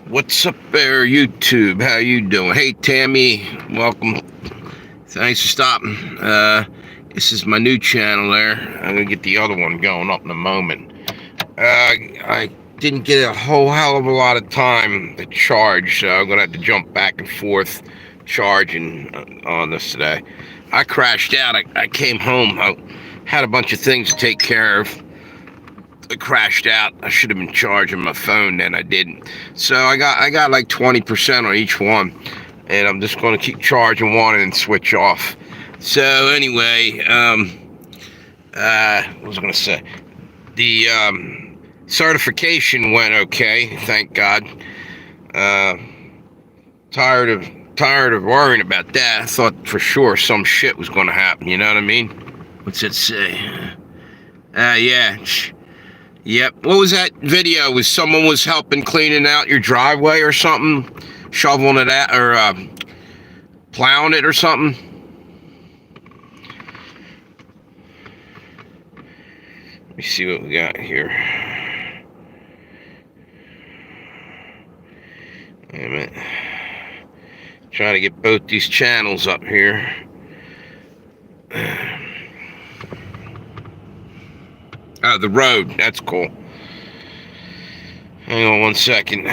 What's up there, YouTube? How you doing? Hey, Tammy, welcome. Thanks for stopping. This is my new channel there. I'm gonna get the other one going up in a moment. I didn't get a whole hell of a lot of time to charge, so I'm gonna have to jump back and forth charging on this today. I crashed out. I came home. I had a bunch of things to take care of. I crashed out. I should have been charging my phone, then I didn't. So I got like 20% on each one, and I'm just going to keep charging one and then switch off. So anyway, what was I going to say? The certification went okay, thank God. Tired of worrying about that. I thought for sure some shit was going to happen. You know what I mean? What's it say? Yeah. Yep. What was that video? Was someone was helping cleaning out your driveway or something? Shoveling it out or plowing it or something? Let me see what we got here. Wait a minute. Trying to get both these channels up here. Oh, the road. That's cool. Hang on one second.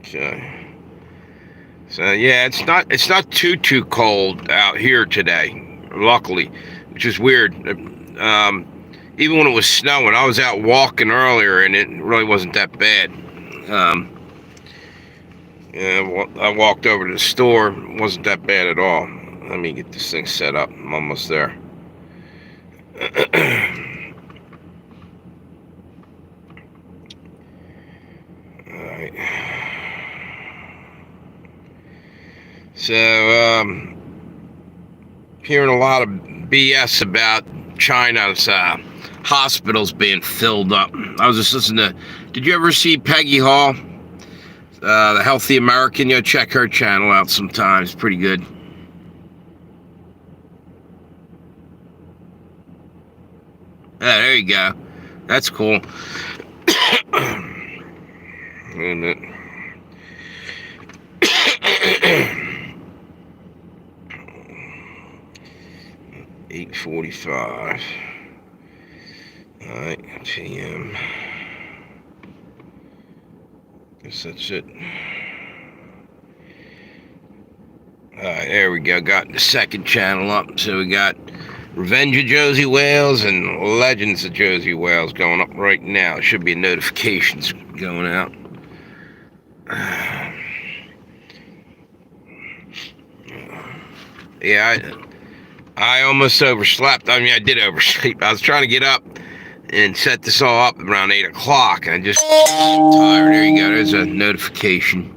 Okay. So yeah, it's not too cold out here today, luckily, which is weird. Even when it was snowing, I was out walking earlier, and it really wasn't that bad. Yeah, I walked over to the store. It wasn't that bad at all. Let me get this thing set up. I'm almost there. Alright. So, hearing a lot of BS about China's hospitals being filled up. I was just listening to, did you ever see Peggy Hall? The Healthy American? You know, check her channel out sometimes. Pretty good. Yeah, there you go. That's cool. And it, 8:45. All right, PM. Guess that's it. All right, there we go. Got the second channel up. So we got Revenge of Josey Wales and Legends of Josey Wales going up right now. There should be notifications going out. Yeah, I almost overslept. I mean, I did oversleep. I was trying to get up and set this all up around 8 o'clock, and I just tired. There you go. There's a notification.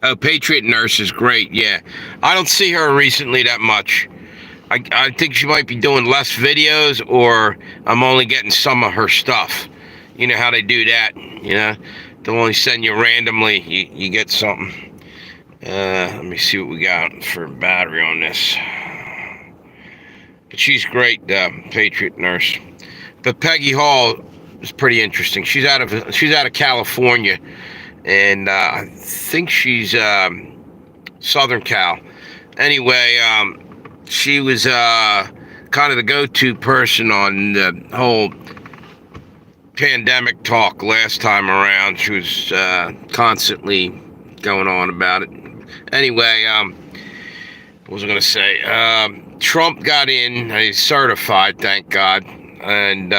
Oh, Patriot Nurse is great, yeah. I don't see her recently that much. I think she might be doing less videos, or I'm only getting some of her stuff. You know how they do that, you know? They'll only send you randomly, you get something. Let me see what we got for battery on this. But she's great, Patriot Nurse. But Peggy Hall is pretty interesting. She's out of California. And I think she's Southern Cal. Anyway, she was kind of the go-to person on the whole pandemic talk last time around. She was constantly going on about it. Anyway, what was I going to say? Trump got in. He's certified, thank God. And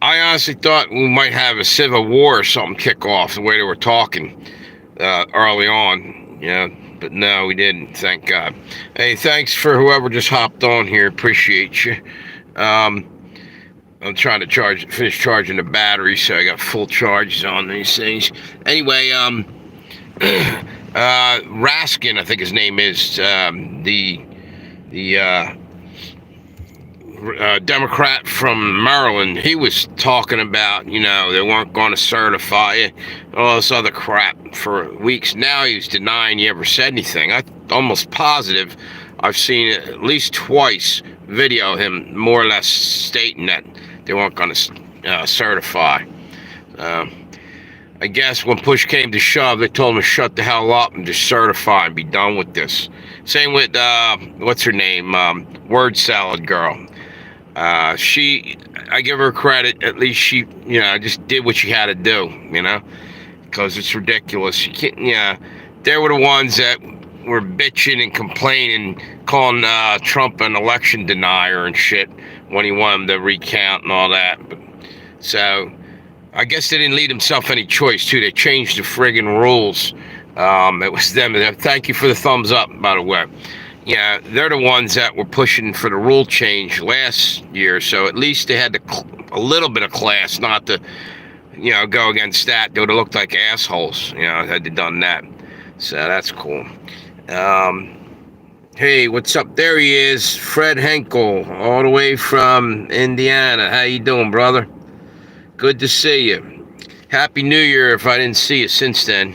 I honestly thought we might have a civil war or something kick off the way they were talking early on, you know, but no, we didn't, thank God. Hey, thanks for whoever just hopped on here, appreciate you. I'm trying to finish charging the battery, so I got full charges on these things. Anyway, Raskin, I think his name is, Democrat from Maryland, he was talking about, they weren't going to certify it, all this other crap for weeks. Now he's denying he ever said anything. I'm almost positive I've seen it at least twice, video him more or less stating that they weren't going to certify. I guess when push came to shove, they told him to shut the hell up and just certify and be done with this. Same with, what's her name? Word Salad Girl. I give her credit. At least she, just did what she had to do, because it's ridiculous. You can't, they were the ones that were bitching and complaining, calling Trump an election denier and shit when he wanted him to recount and all that. So I guess they didn't leave themselves any choice, too. They changed the friggin' rules. It was them. Thank you for the thumbs up, by the way. Yeah, they're the ones that were pushing for the rule change last year, so at least they had a little bit of class not to, go against that. They would have looked like assholes, had they done that. So that's cool. Hey, what's up? There he is, Fred Henkel, all the way from Indiana. How you doing, brother? Good to see you. Happy New Year if I didn't see you since then.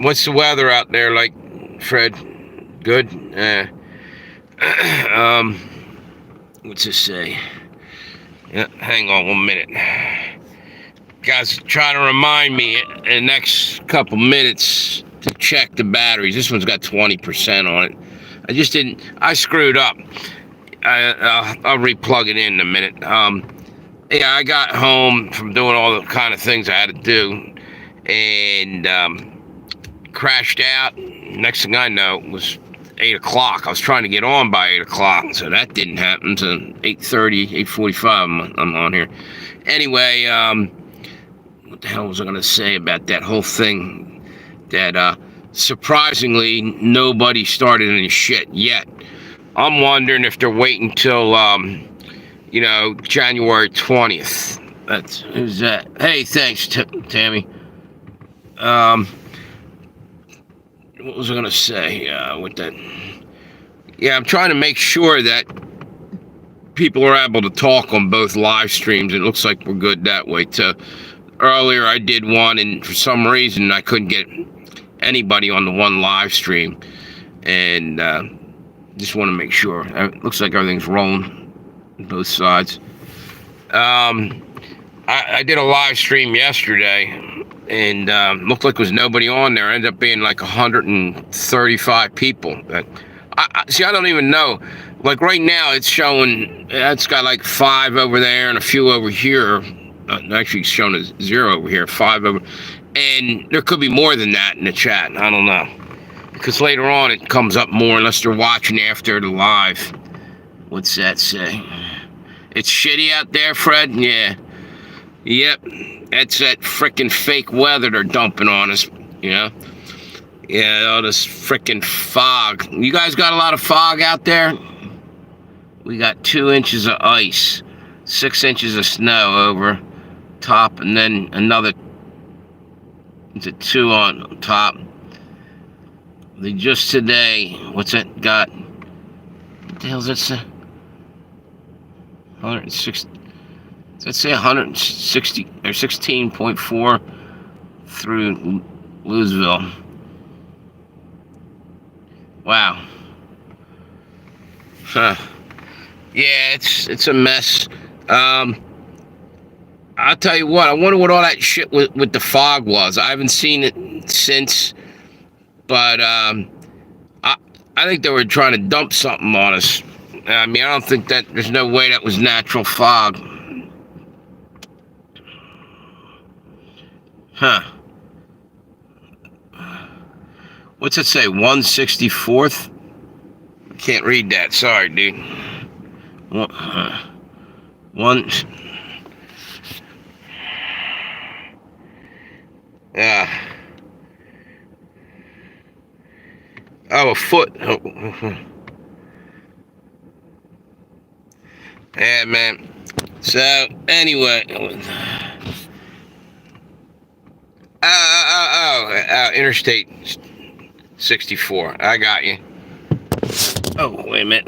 What's the weather out there like, Fred? Good? What's this say? Yeah, hang on 1 minute. Guys, trying to remind me in the next couple minutes to check the batteries. This one's got 20% on it. I screwed up. I'll replug it in a minute. Yeah, I got home from doing all the kind of things I had to do and crashed out. Next thing I know, it was 8 o'clock. I was trying to get on by 8 o'clock, so that didn't happen. So 8:30, 8:45, I'm on here. Anyway, what the hell was I going to say about that whole thing? That surprisingly, nobody started any shit yet. I'm wondering if they're waiting till, January 20th. Who's that? Hey, thanks, Tammy. What was I going to say with that? Yeah, I'm trying to make sure that people are able to talk on both live streams. It looks like we're good that way, too. Earlier, I did one, and for some reason, I couldn't get anybody on the one live stream. And just want to make sure. It looks like everything's rolling on both sides. I did a live stream yesterday, and looked like there was nobody on there. It ended up being like 135 people. I don't even know. Like right now, it's showing, it's got like 5 over there and a few over here. Actually, it's showing a 0 over here, 5 over. And there could be more than that in the chat. I don't know. Because later on, it comes up more unless they're watching after the live. What's that say? It's shitty out there, Fred? Yeah. Yep. That's that frickin' fake weather they're dumping on us, Yeah, all this frickin' fog. You guys got a lot of fog out there? We got 2 inches of ice, 6 inches of snow over top, and then another 2 on top. They just today, what's that got? What the hell's that say? 160. Does that say 160 or 16.4 through Louisville? Wow. Huh. Yeah, it's a mess. I'll tell you what, I wonder what all that shit with the fog was. I haven't seen it since, but I think they were trying to dump something on us. I mean, I don't think there's no way that was natural fog. Huh. What's it say? 164th? Can't read that. Sorry, dude. One. Oh, a foot. Oh. Yeah, man. So, anyway. Interstate 64. I got you. Oh, wait a minute.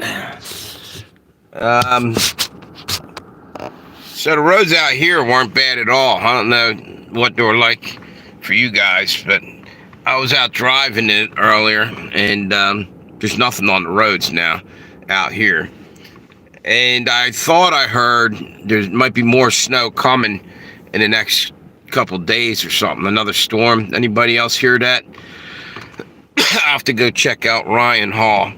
So the roads out here weren't bad at all. I don't know what they were like for you guys, but I was out driving it earlier, and there's nothing on the roads now out here. And I thought I heard there might be more snow coming in the next couple days or something. Another storm. Anybody else hear that? I have to go check out Ryan Hall.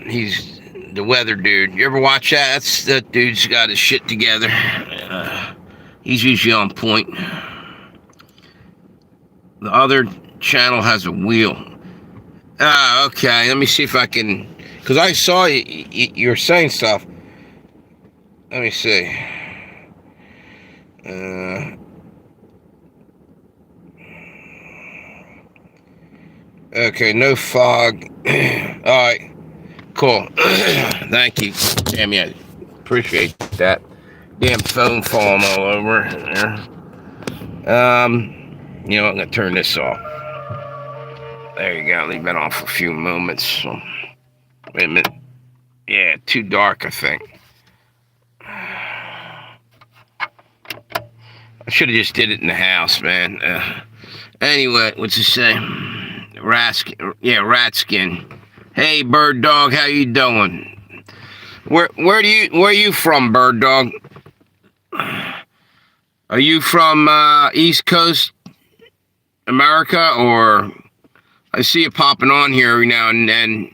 He's the weather dude. You ever watch that? That dude's got his shit together. He's usually on point. The other channel has a wheel. Okay. Let me see if I can... Because I saw you were saying stuff. Let me see. Okay, no fog. Alright. Cool. Thank you. Damn, yeah. Appreciate that. Damn phone falling all over. You know, I'm going to turn this off. There you go. Leave it off for a few moments. So, wait a minute. Yeah, too dark, I think. I should have just did it in the house, man. Anyway, what's it say? Rat skin. Hey, bird dog, how you doing? Where are you from, bird dog? Are you from East Coast America, or I see you popping on here every now and then?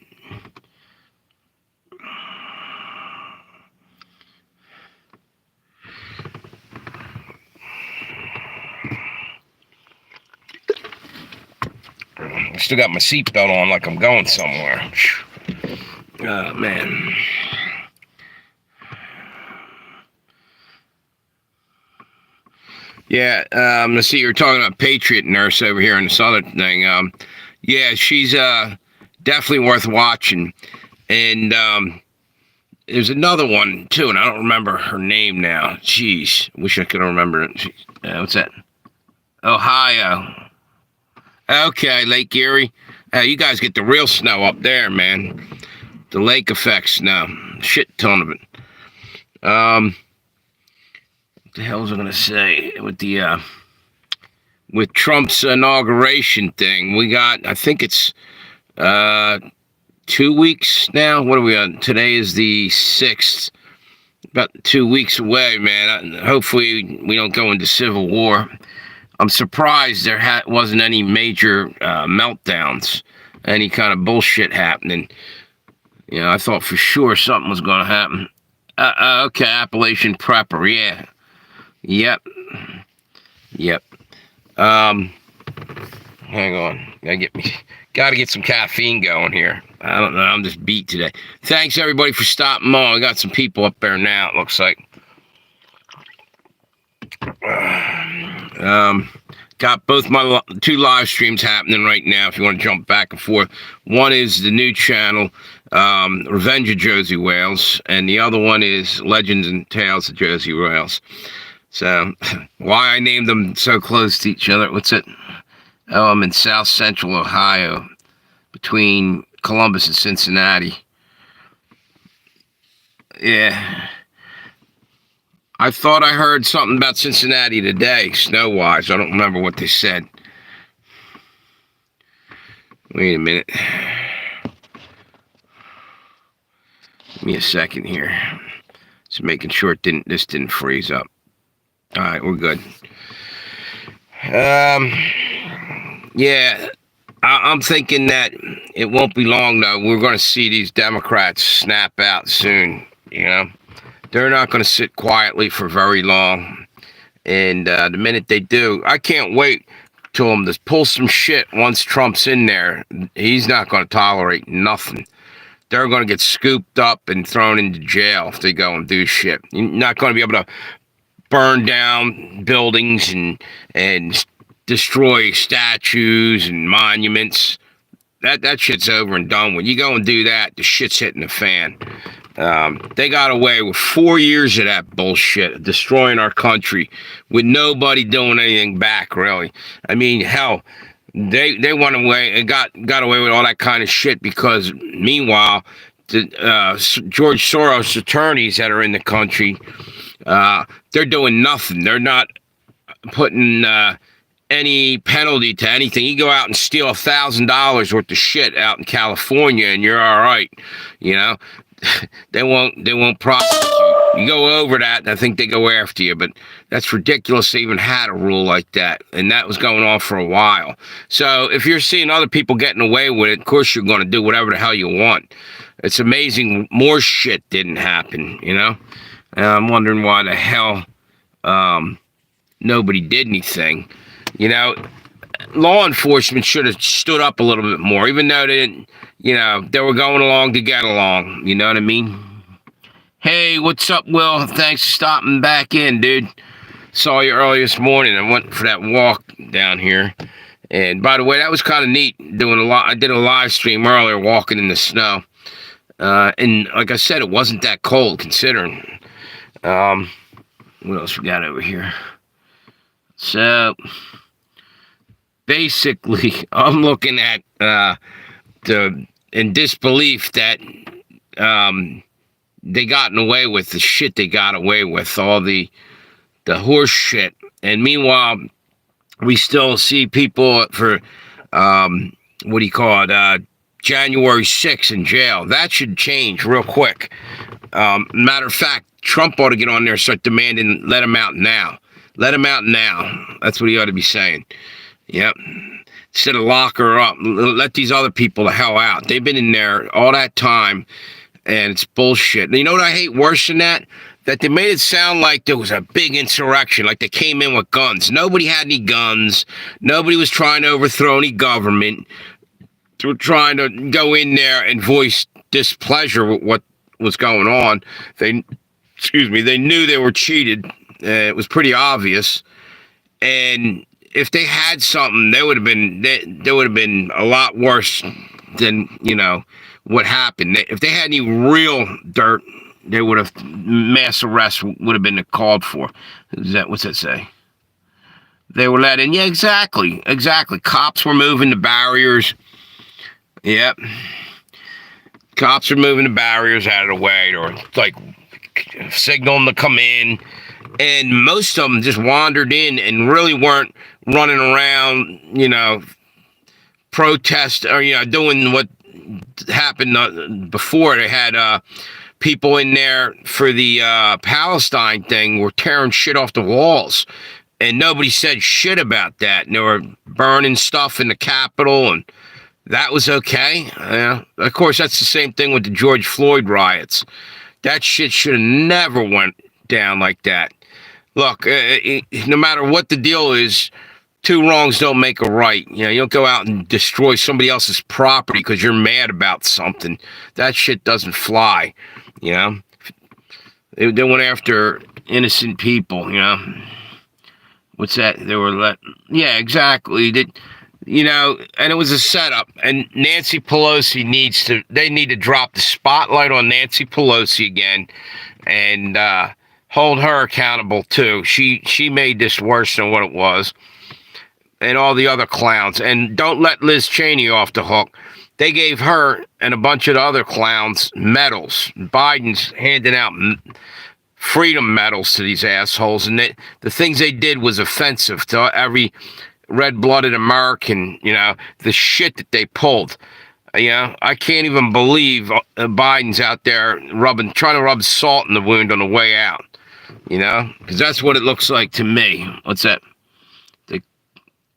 I still got my seatbelt on like I'm going somewhere. Oh, man. Yeah, let's see, you're talking about Patriot Nurse over here on this other thing. Yeah, she's definitely worth watching. And there's another one, too, and I don't remember her name now. Jeez, wish I could remember it. What's that? Ohio. Okay, Lake Erie. You guys get the real snow up there, man. The lake effect snow. Shit ton of it. What the hell was I gonna say? With Trump's inauguration thing, we got, I think it's 2 weeks now. What are we on? Today is the 6th. About 2 weeks away, man. Hopefully we don't go into civil war. I'm surprised there wasn't any major meltdowns, any kind of bullshit happening. You know, I thought for sure something was going to happen. Okay, Appalachian Prepper, yeah. Yep. Hang on. Gotta get some caffeine going here. I don't know, I'm just beat today. Thanks, everybody, for stopping on. We got some people up there now, it looks like. Got both my 2 live streams happening right now if you want to jump back and forth. One is the new channel, Revenge of Josey Wales, and the other one is Legends and Tales of Josey Wales. So, why I named them so close to each other, what's it? Oh, I'm in South Central Ohio, between Columbus and Cincinnati. Yeah. I thought I heard something about Cincinnati today, snow-wise. I don't remember what they said. Wait a minute. Give me a second here. Just making sure this didn't freeze up. All right, we're good. Yeah, I'm thinking that it won't be long, though. We're going to see these Democrats snap out soon, you know? They're not going to sit quietly for very long. And the minute they do, I can't wait till them to pull some shit once Trump's in there. He's not going to tolerate nothing. They're going to get scooped up and thrown into jail if they go and do shit. You're not going to be able to burn down buildings and destroy statues and monuments. That shit's over and done with. You go and do that, the shit's hitting the fan. They got away with 4 years of that bullshit, destroying our country, with nobody doing anything back, really. I mean, hell, they went away and got away with all that kind of shit because, meanwhile, the George Soros attorneys that are in the country, they're doing nothing. They're not putting any penalty to anything. You go out and steal $1,000 worth of shit out in California, and you're all right. You know, they won't prosecute. You go over that, and I think they go after you. But that's ridiculous. They even had a rule like that, and that was going on for a while. So if you're seeing other people getting away with it, of course you're going to do whatever the hell you want. It's amazing more shit didn't happen. You know, and I'm wondering why the hell nobody did anything. You know, law enforcement should have stood up a little bit more, even though they didn't, you know, they were going along to get along. You know what I mean? Hey, what's up, Will? Thanks for stopping back in, dude. Saw you early this morning. I went for that walk down here. And by the way, that was kind of neat. I did a live stream earlier, walking in the snow. And like I said, it wasn't that cold, considering. What else we got over here? So basically, I'm looking at in disbelief that they gotten away with the shit they got away with, all the horse shit. And meanwhile, we still see people for what do you call it? January 6th in jail. That should change real quick. Matter of fact, Trump ought to get on there and start demanding, let him out now. Let him out now. That's what he ought to be saying. Yep. Instead of lock her up, let these other people the hell out. They've been in there all that time, and it's bullshit. And you know what I hate worse than that? That they made it sound like there was a big insurrection, like they came in with guns. Nobody had any guns. Nobody was trying to overthrow any government. They were trying to go in there and voice displeasure with what was going on. They knew they were cheated. It was pretty obvious. And if they had something, there would have been a lot worse than, you know, what happened. If they had any real dirt, they would have, mass arrest would have been called for. What's that say? They were let in. Yeah, exactly. Cops were moving the barriers. Yep. Cops were moving the barriers out of the way, or like signaling to come in. And most of them just wandered in and really weren't running around, you know, protest or, you know, doing what happened before. They had people in there for the Palestine thing were tearing shit off the walls. And nobody said shit about that. And they were burning stuff in the Capitol, and that was okay. Yeah. Of course, that's the same thing with the George Floyd riots. That shit should have never went down like that. Look, no matter what the deal is, two wrongs don't make a right. You know, you don't go out and destroy somebody else's property because you're mad about something. That shit doesn't fly, you know. They went after innocent people, you know. What's that? They were yeah, exactly. You know, and it was a setup. And Nancy Pelosi they need to drop the spotlight on Nancy Pelosi again, and hold her accountable too. She made this worse than what it was. And all the other clowns. And don't let Liz Cheney off the hook. They gave her and a bunch of the other clowns medals. Biden's handing out freedom medals to these assholes. And the things they did was offensive to every red-blooded American, you know, the shit that they pulled. You know, I can't even believe Biden's out there trying to rub salt in the wound on the way out. You know, because that's what it looks like to me. What's that?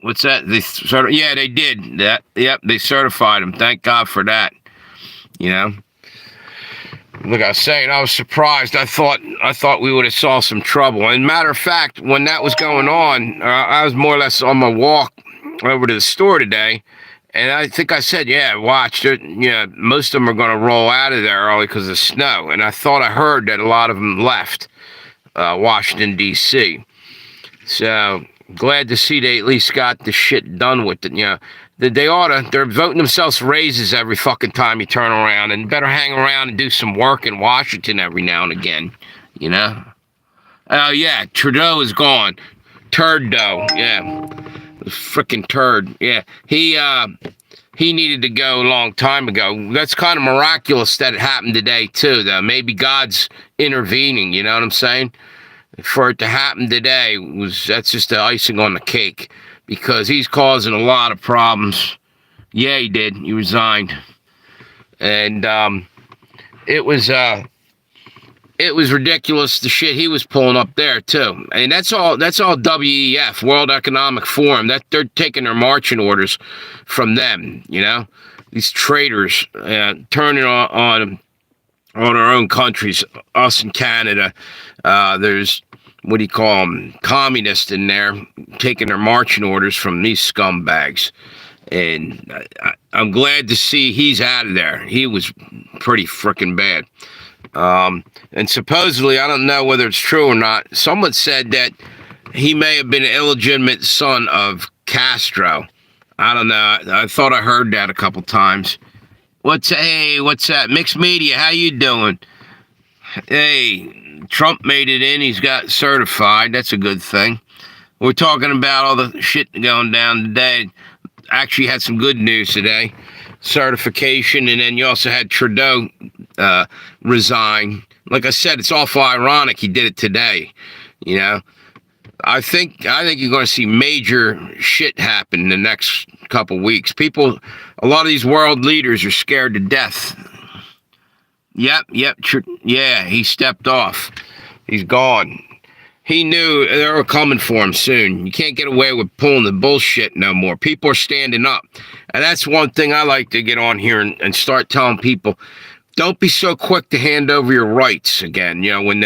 What's that? Yeah, they did that. Yep, they certified him. Thank God for that. You know, like I was saying, I was surprised. I thought we would have saw some trouble. And matter of fact, when that was going on, I was more or less on my walk over to the store today, and I think I said, "Yeah, watch it. You know, most of them are going to roll out of there early because of snow." And I thought I heard that a lot of them left Washington D.C. So glad to see they at least got the shit done with it. You know, they're voting themselves raises every fucking time you turn around, and better hang around and do some work in Washington every now and again, you know? Oh, yeah, Trudeau is gone. Turdo, yeah. The frickin' turd, yeah. he needed to go a long time ago. That's kind of miraculous that it happened today too, though. Maybe God's intervening. You know what I'm saying? For it to happen today that's just the icing on the cake, because he's causing a lot of problems. Yeah, he did. He resigned, and it was ridiculous the shit he was pulling up there too. I mean, that's all WEF, World Economic Forum. That they're taking their marching orders from them. You know, these traitors turning on our own countries, us in Canada. There's, what do you call them, communists in there taking their marching orders from these scumbags. And I'm glad to see he's out of there. He was pretty freaking bad. And supposedly, I don't know whether it's true or not, someone said that he may have been an illegitimate son of Castro. I don't know. I thought I heard that a couple times. What's that? Mixed Media, how you doing? Hey, Trump made it in. He's got certified. That's a good thing. We're talking about all the shit going down today. Actually had some good news today. Certification, and then you also had Trudeau resign. Like I said, it's awful ironic he did it today. You know, I think you're going to see major shit happen in the next couple weeks. People, a lot of these world leaders are scared to death. Yep, yeah, he stepped off. He's gone. He knew they were coming for him soon. You can't get away with pulling the bullshit no more. People are standing up. And that's one thing I like to get on here and start telling people. Don't be so quick to hand over your rights again, you know, when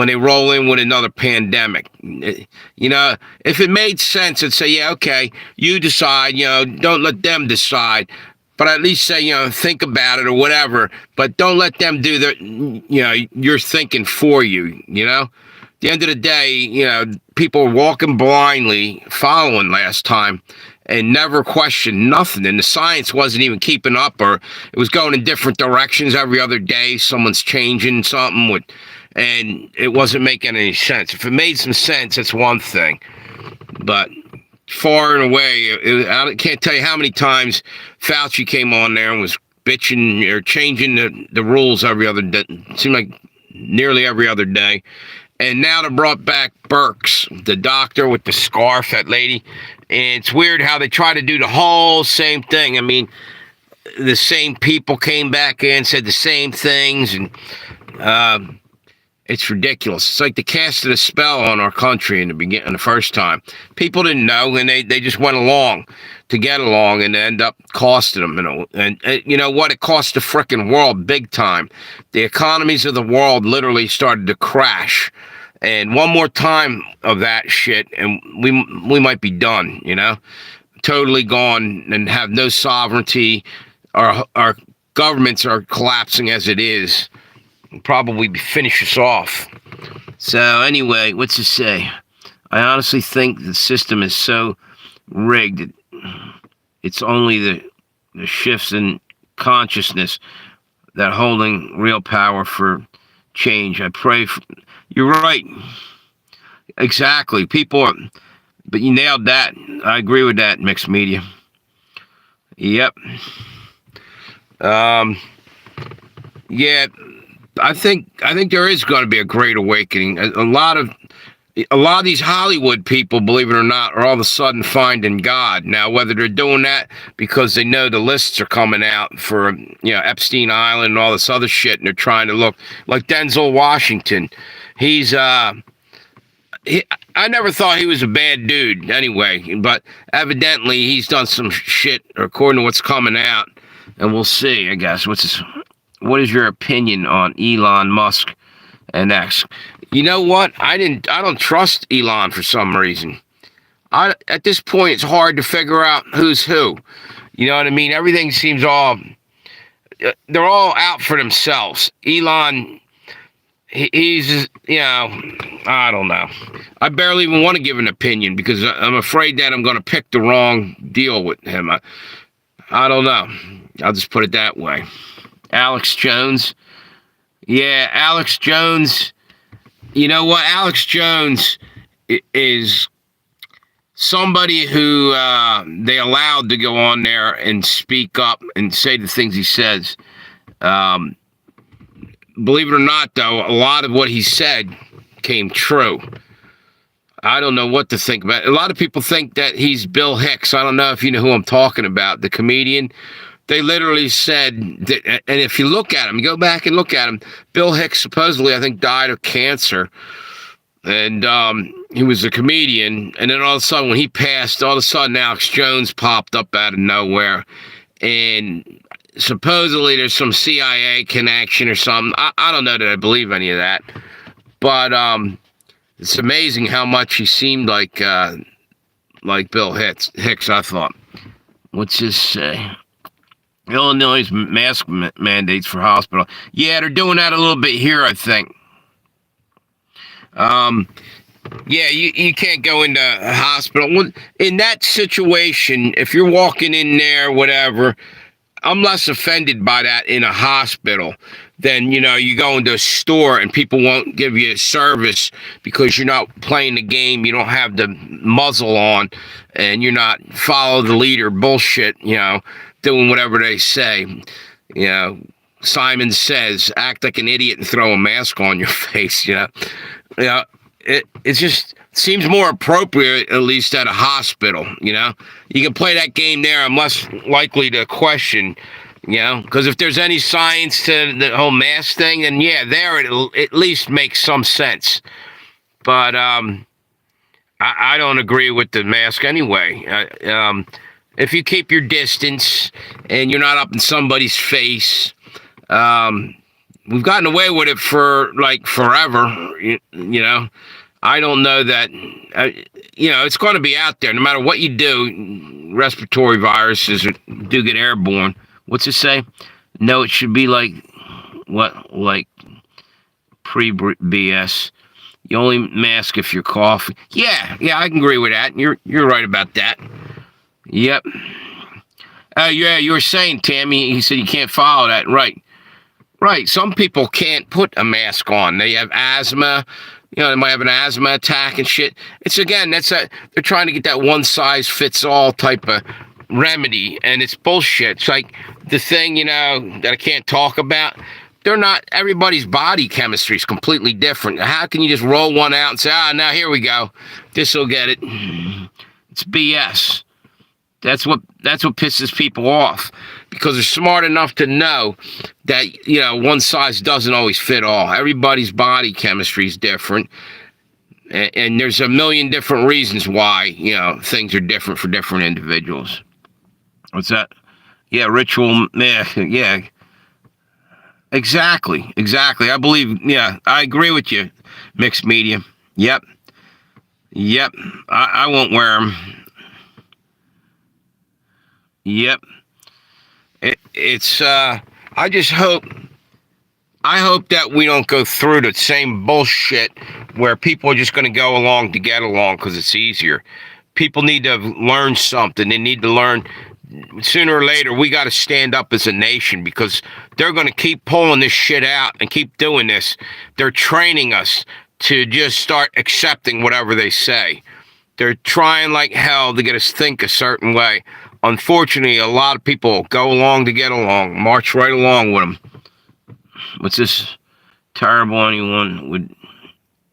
they roll in with another pandemic. You know, if it made sense, I'd say, yeah, okay, you decide, you know, don't let them decide. But at least say, you know, think about it or whatever. But don't let them do your thinking for you, you know? At the end of the day, you know, people were walking blindly, following last time, and never questioned nothing. And the science wasn't even keeping up, or it was going in different directions every other day. Someone's changing something, and it wasn't making any sense. If it made some sense, that's one thing. But far and away, I can't tell you how many times Fauci came on there and was bitching or changing the rules every other day. It seemed like nearly every other day. And now they brought back Birx, the doctor with the scarf, that lady. And it's weird how they try to do the whole same thing. I mean, the same people came back in, said the same things, and it's ridiculous. It's like they casted a spell on our country in the first time. People didn't know, and they just went along to get along, and end up costing them. You know, and you know what? It cost the frickin' world big time. The economies of the world literally started to crash. And one more time of that shit, and we might be done. You know, totally gone and have no sovereignty. Our governments are collapsing as it is. Probably finish us off. So anyway, what's to say? I honestly think the system is so rigged that it's only the shifts in consciousness that holding real power for change. I pray for, you're right. Exactly. But you nailed that. I agree with that, Mixed Media. Yep. Yeah, I think there is going to be a great awakening. A lot of these Hollywood people, believe it or not, are all of a sudden finding God. Now, whether they're doing that because they know the lists are coming out for, you know, Epstein Island and all this other shit, and they're trying to look like Denzel Washington. I never thought he was a bad dude anyway, but evidently he's done some shit according to what's coming out, and we'll see, I guess. What is your opinion on Elon Musk and X? You know what? I don't trust Elon for some reason. At this point, it's hard to figure out who's who. You know what I mean? Everything seems they're all out for themselves. Elon, he's, you know, I don't know. I barely even want to give an opinion because I'm afraid that I'm going to pick the wrong deal with him. I don't know. I'll just put it that way. Alex Jones. Yeah, Alex Jones. You know what? Alex Jones is somebody who they allowed to go on there and speak up and say the things he says. Um, believe it or not, though, a lot of what he said came true. I don't know what to think about it. A lot of people think that he's Bill Hicks. I don't know if you know who I'm talking about, the comedian. They literally said that, and if you look at him, you go back and look at him, Bill Hicks supposedly, I think, died of cancer. And he was a comedian. And then all of a sudden, when he passed, all of a sudden, Alex Jones popped up out of nowhere. And supposedly, there's some CIA connection or something. I don't know that I believe any of that. But it's amazing how much he seemed like Bill Hicks, I thought. What's this say? Illinois' mask mandates for hospital. Yeah, they're doing that a little bit here, I think. Yeah, you can't go into a hospital. In that situation, if you're walking in there, whatever, I'm less offended by that in a hospital than, you go into a store and people won't give you service because you're not playing the game, you don't have the muzzle on, and you're not follow the leader bullshit, doing whatever they say. Simon Says, act like an idiot and throw a mask on your face, it just seems more appropriate, at least at a hospital, You can play that game there. I'm less likely to question, because if there's any science to the whole mask thing, then yeah, there it'll at least make some sense. But I don't agree with the mask anyway. If you keep your distance and you're not up in somebody's face, we've gotten away with it for like forever, I don't know that, it's going to be out there no matter what you do. Respiratory viruses do get airborne. What's it say? No, it should be like pre-BS. You only mask if you're coughing. Yeah, I can agree with that. You're right about that. Yep. Yeah, you were saying, Tammy, he said you can't follow that. Right. Some people can't put a mask on. They have asthma. They might have an asthma attack and shit. They're trying to get that one size fits all type of remedy, and it's bullshit. It's like the thing, that I can't talk about. They're not, everybody's body chemistry is completely different. How can you just roll one out and say, now here we go, this'll get it? It's BS. That's what pisses people off, because they're smart enough to know that, one size doesn't always fit all. Everybody's body chemistry is different. And there's a million different reasons why, things are different for different individuals. What's that? Yeah, ritual. Yeah. Exactly. I believe, I agree with you, mixed media. Yep. I won't wear them. Yep. It's I hope that we don't go through the same bullshit where people are just going to go along to get along because it's easier. People need to learn something. They need to learn sooner or later. We got to stand up as a nation, because they're going to keep pulling this shit out and keep doing this. They're training us to just start accepting whatever they say. They're trying like hell to get us to think a certain way. Unfortunately, a lot of people go along to get along, march right along with them. What's this? Terrible anyone would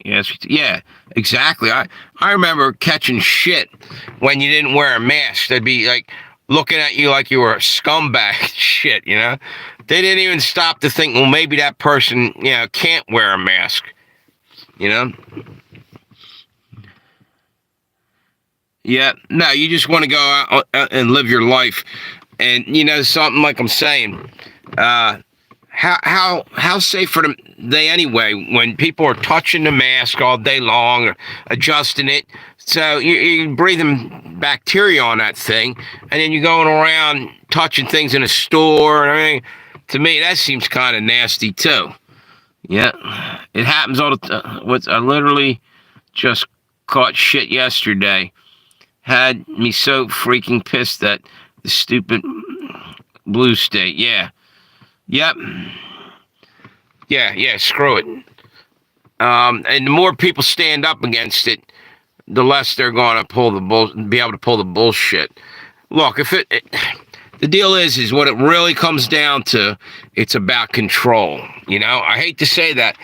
ask you to. Yeah, exactly. I remember catching shit when you didn't wear a mask. They'd be like looking at you like you were a scumbag shit, They didn't even stop to think, well, maybe that person, can't wear a mask, Yeah, no, you just want to go out and live your life. And, something like I'm saying, how safe are they anyway when people are touching the mask all day long or adjusting it? So you're breathing bacteria on that thing, and then you're going around touching things in a store and everything. To me, that seems kind of nasty too. Yeah, it happens all the time. I literally just caught shit yesterday. Had me so freaking pissed that the stupid blue state. Yeah. Yep. Yeah, screw it. And the more people stand up against it, the less they're going to be able to pull the bullshit. Look, the deal is what it really comes down to, it's about control. You know, I hate to say that,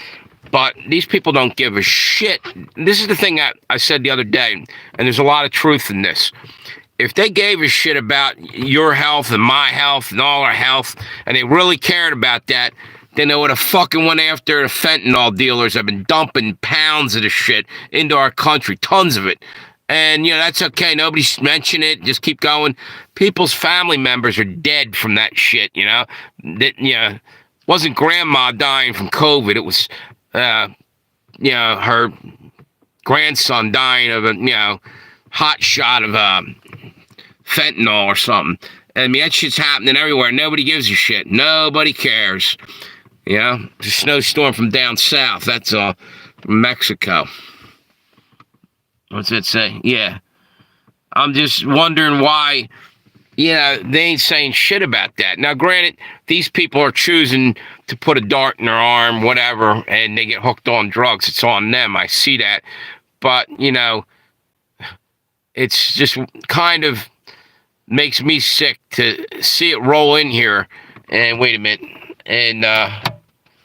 but these people don't give a shit. This is the thing that I said the other day, and there's a lot of truth in this. If they gave a shit about your health and my health and all our health, and they really cared about that, then they would have fucking went after the fentanyl dealers that have been dumping pounds of the shit into our country, tons of it. And, you know, that's okay. Nobody's mentioned it. Just keep going. People's family members are dead from that shit, you know? That, you know, wasn't grandma dying from COVID. It was, you know, her grandson dying of a, you know, hot shot of fentanyl or something. I mean, that shit's happening everywhere. Nobody gives a shit. Nobody cares. You know? It's a snowstorm from down south. That's all. From Mexico. What's that say? Yeah. I'm just wondering why, you know, they ain't saying shit about that. Now, granted, these people are choosing to put a dart in their arm, whatever, and they get hooked on drugs. It's on them. I see that. But, you know, it's just kind of makes me sick to see it roll in here. And wait a minute. And,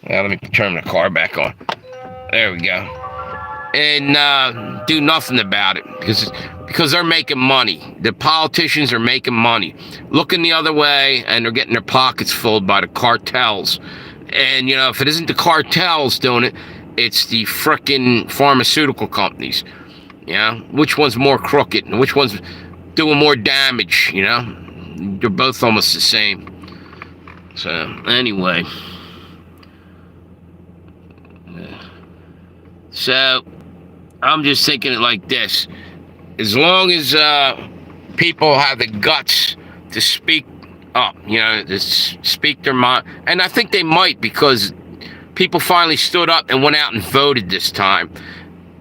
let me turn the car back on. There we go. And do nothing about it because they're making money. The politicians are making money. Looking the other way, and they're getting their pockets filled by the cartels. And, you know, if it isn't the cartels doing it, it's the frickin' pharmaceutical companies. You know, which one's more crooked and which one's doing more damage, you know? They're both almost the same. So, anyway. So, I'm just thinking it like this. As long as people have the guts to speak up, you know, to speak their mind. And I think they might, because people finally stood up and went out and voted this time.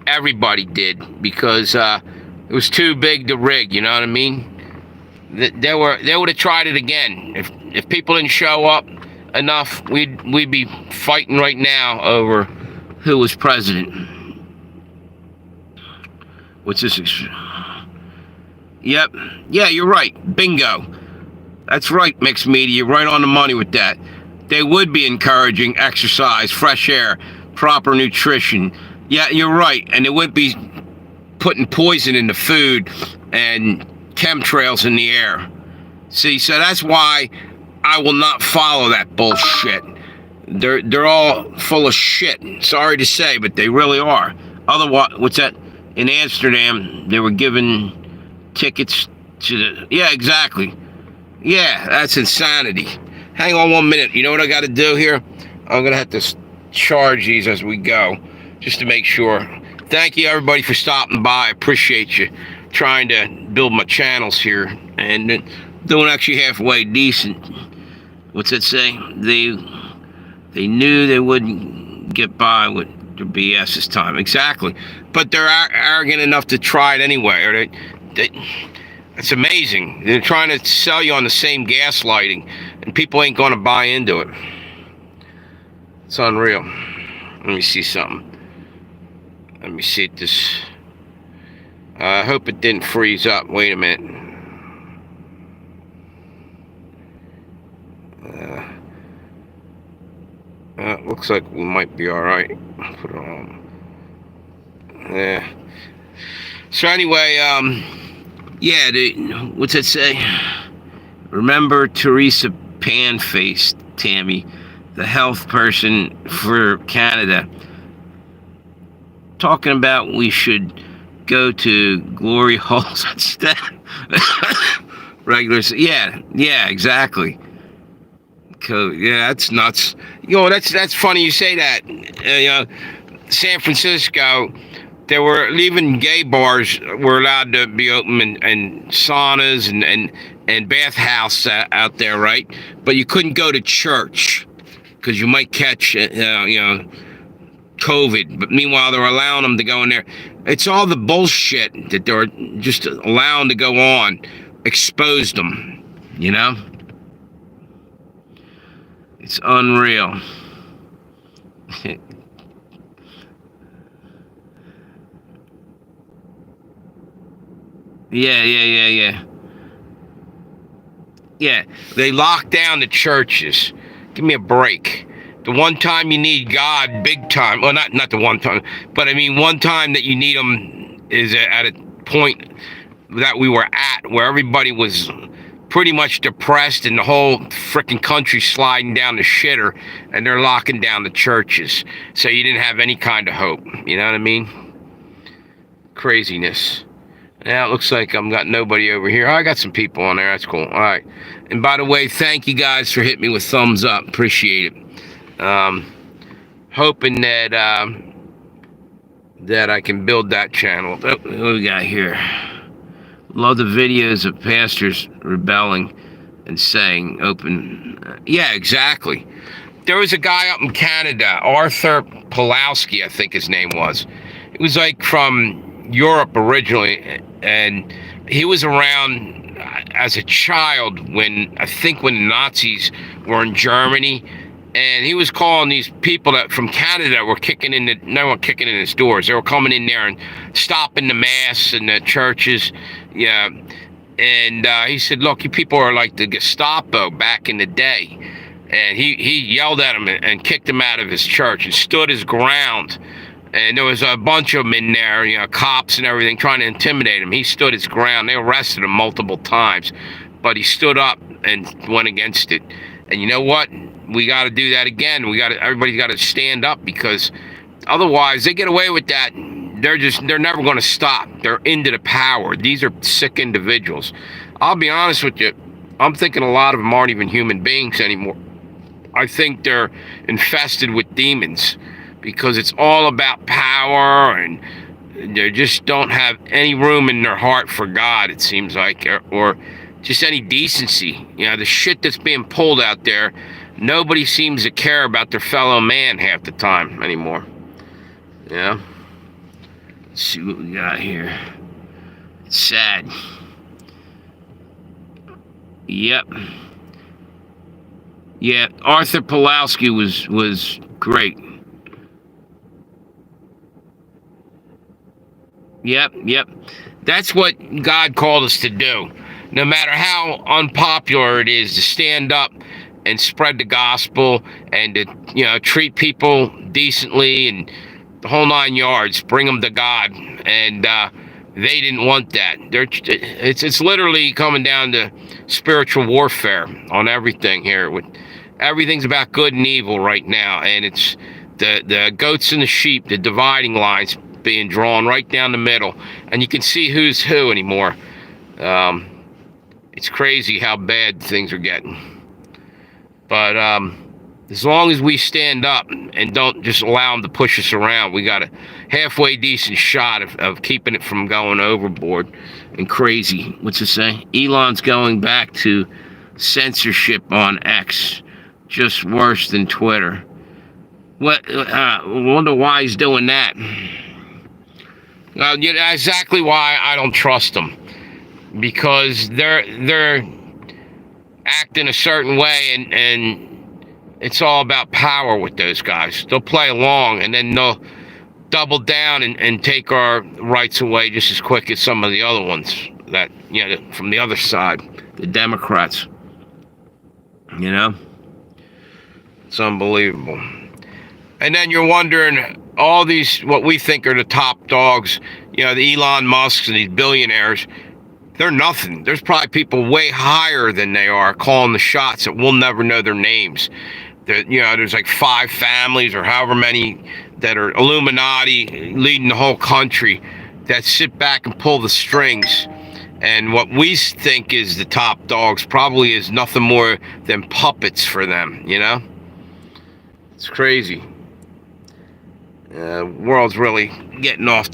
Everybody did, because it was too big to rig, you know what I mean? They would have tried it again. If people didn't show up enough, we'd be fighting right now over who was president. What's this? Yep. Yeah, you're right. Bingo. That's right, mixed media. You're right on the money with that. They would be encouraging exercise, fresh air, proper nutrition. Yeah, you're right. And they wouldn't be putting poison in the food and chemtrails in the air. See, so that's why I will not follow that bullshit. They're all full of shit. Sorry to say, but they really are. Otherwise, what's that? In Amsterdam, they were giving tickets to the... Yeah, exactly. Yeah, that's insanity. Hang on 1 minute. You know what I got to do here? I'm going to have to charge these as we go, just to make sure. Thank you, everybody, for stopping by. I appreciate you trying to build my channels here. And doing actually halfway decent. What's that say? They knew they wouldn't get by with their BS this time. Exactly. But they're arrogant enough to try it anyway. Or it's amazing. They're trying to sell you on the same gaslighting, and people ain't going to buy into it. It's unreal. Let me see something. Let me see this. I hope it didn't freeze up. Wait a minute. Looks like we might be all right. Put it on. Yeah. So anyway, yeah, what's it say? Remember Teresa Panface, Tammy, the health person for Canada, talking about we should go to glory holes instead. Regulars, yeah, exactly. Yeah, that's nuts. You know, that's funny you say that. You know, San Francisco, they were even gay bars were allowed to be open, and saunas and bathhouse out there, right? But you couldn't go to church because you might catch, you know, COVID. But meanwhile, they're allowing them to go in there. It's all the bullshit that they're just allowing to go on. Exposed them, you know? It's unreal. Yeah. Yeah, they lock down the churches. Give me a break. The one time you need God, big time. Well, not the one time, but I mean one time that you need Him is at a point that we were at where everybody was pretty much depressed and the whole freaking country sliding down the shitter, and they're locking down the churches. So you didn't have any kind of hope. You know what I mean? Craziness. Now it looks like I've got nobody over here. Oh, I got some people on there. That's cool. All right. And by the way, thank you guys for hitting me with thumbs up. Appreciate it. Hoping that that I can build that channel. Oh, what do we got here? Love the videos of pastors rebelling and saying open. Yeah, exactly. There was a guy up in Canada, Arthur Pulowski, I think his name was. It was like from Europe originally, and he was around as a child when the Nazis were in Germany, and he was calling these people that from Canada were kicking in his doors. They were coming in there and stopping the mass and the churches, yeah. And he said, "Look, you people are like the Gestapo back in the day." And he yelled at him and kicked him out of his church and stood his ground. And there was a bunch of them in there, you know, cops and everything, trying to intimidate him. He stood his ground. They arrested him multiple times, but he stood up and went against it. And you know what? We got to do that again. Everybody's got to stand up, because otherwise they get away with that. They're never going to stop. They're into the power. These are sick individuals. I'll be honest with you. I'm thinking a lot of them aren't even human beings anymore. I think they're infested with demons, because it's all about power, and they just don't have any room in their heart for God, it seems like, or just any decency. You know, the shit that's being pulled out there, nobody seems to care about their fellow man half the time anymore. Yeah. Let's see what we got here. It's sad. Yep. Yeah, Arthur Pulowski was great. Yep. That's what God called us to do. No matter how unpopular it is, to stand up and spread the gospel, and to, you know, treat people decently and the whole 9 yards, bring them to God. And they didn't want that. It's literally coming down to spiritual warfare on everything here. Everything's about good and evil right now, and it's the goats and the sheep, the dividing lines being drawn right down the middle, and you can see who's who anymore. It's crazy how bad things are getting. But as long as we stand up and don't just allow them to push us around, we got a halfway decent shot of keeping it from going overboard and crazy. What's it say? Elon's going back to censorship on X, just worse than Twitter. What? Wonder why he's doing that. You know exactly why I don't trust them, because they're acting a certain way, and it's all about power with those guys. They'll play along, and then they'll double down and take our rights away just as quick as some of the other ones that, you know, from the other side, the Democrats. You know, it's unbelievable. And then you're wondering, all these, what we think are the top dogs, you know, the Elon Musks and these billionaires, they're nothing. There's probably people way higher than they are calling the shots that we'll never know their names. You know, there's like 5 families or however many that are Illuminati leading the whole country that sit back and pull the strings. And what we think is the top dogs probably is nothing more than puppets for them, you know? It's crazy. World's really getting off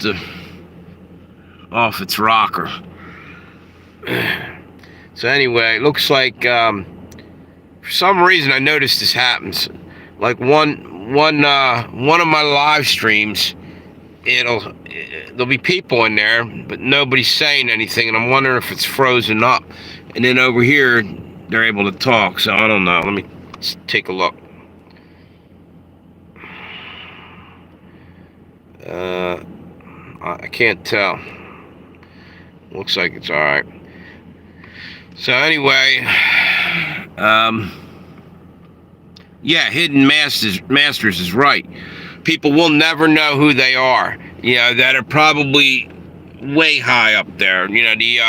its rocker. So anyway, it looks like for some reason I noticed this happens. Like one of my live streams, there'll be people in there, but nobody's saying anything, and I'm wondering if it's frozen up. And then over here, they're able to talk. So I don't know. Let me take a look. I can't tell. Looks like it's all right. So anyway, yeah, hidden masters is right. People will never know who they are. You know, that are probably way high up there. You know, the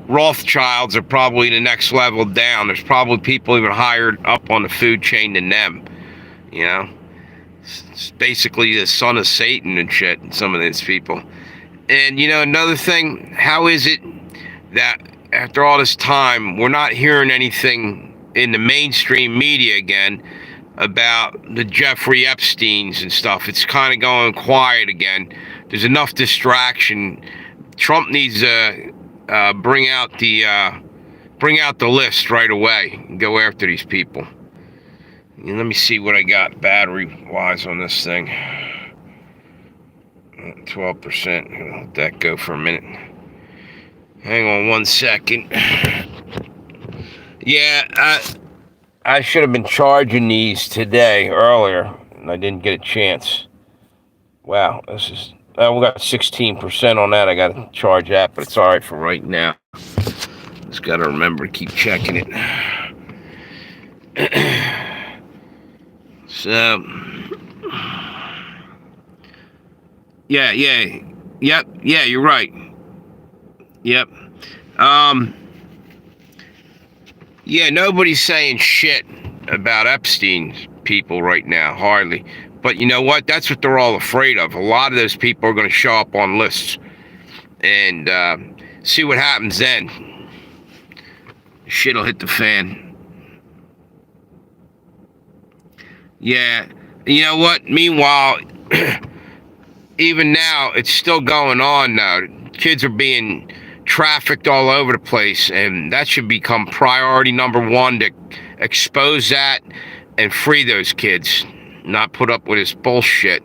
Rothschilds are probably the next level down. There's probably people even higher up on the food chain than them. You know, it's basically the son of Satan and shit. Some of these people. And you know, another thing, how is it that after all this time, we're not hearing anything in the mainstream media again about the Jeffrey Epsteins and stuff? It's kind of going quiet again. There's enough distraction. Trump needs to bring out the list right away and go after these people. And let me see what I got battery-wise on this thing. 12%. I'll let that go for a minute. Hang on 1 second. Yeah, I should have been charging these today earlier, and I didn't get a chance. Wow, this is... we got 16% on that. I got to charge that, but it's all right for right now. Just got to remember to keep checking it. So, yeah, you're right. Yep. Yeah, nobody's saying shit about Epstein's people right now, hardly. But you know what? That's what they're all afraid of. A lot of those people are going to show up on lists. And see what happens then. Shit'll hit the fan. Yeah. You know what? Meanwhile, even now, it's still going on now. Kids are being trafficked all over the place, and that should become priority number one, to expose that and free those kids, not put up with this bullshit.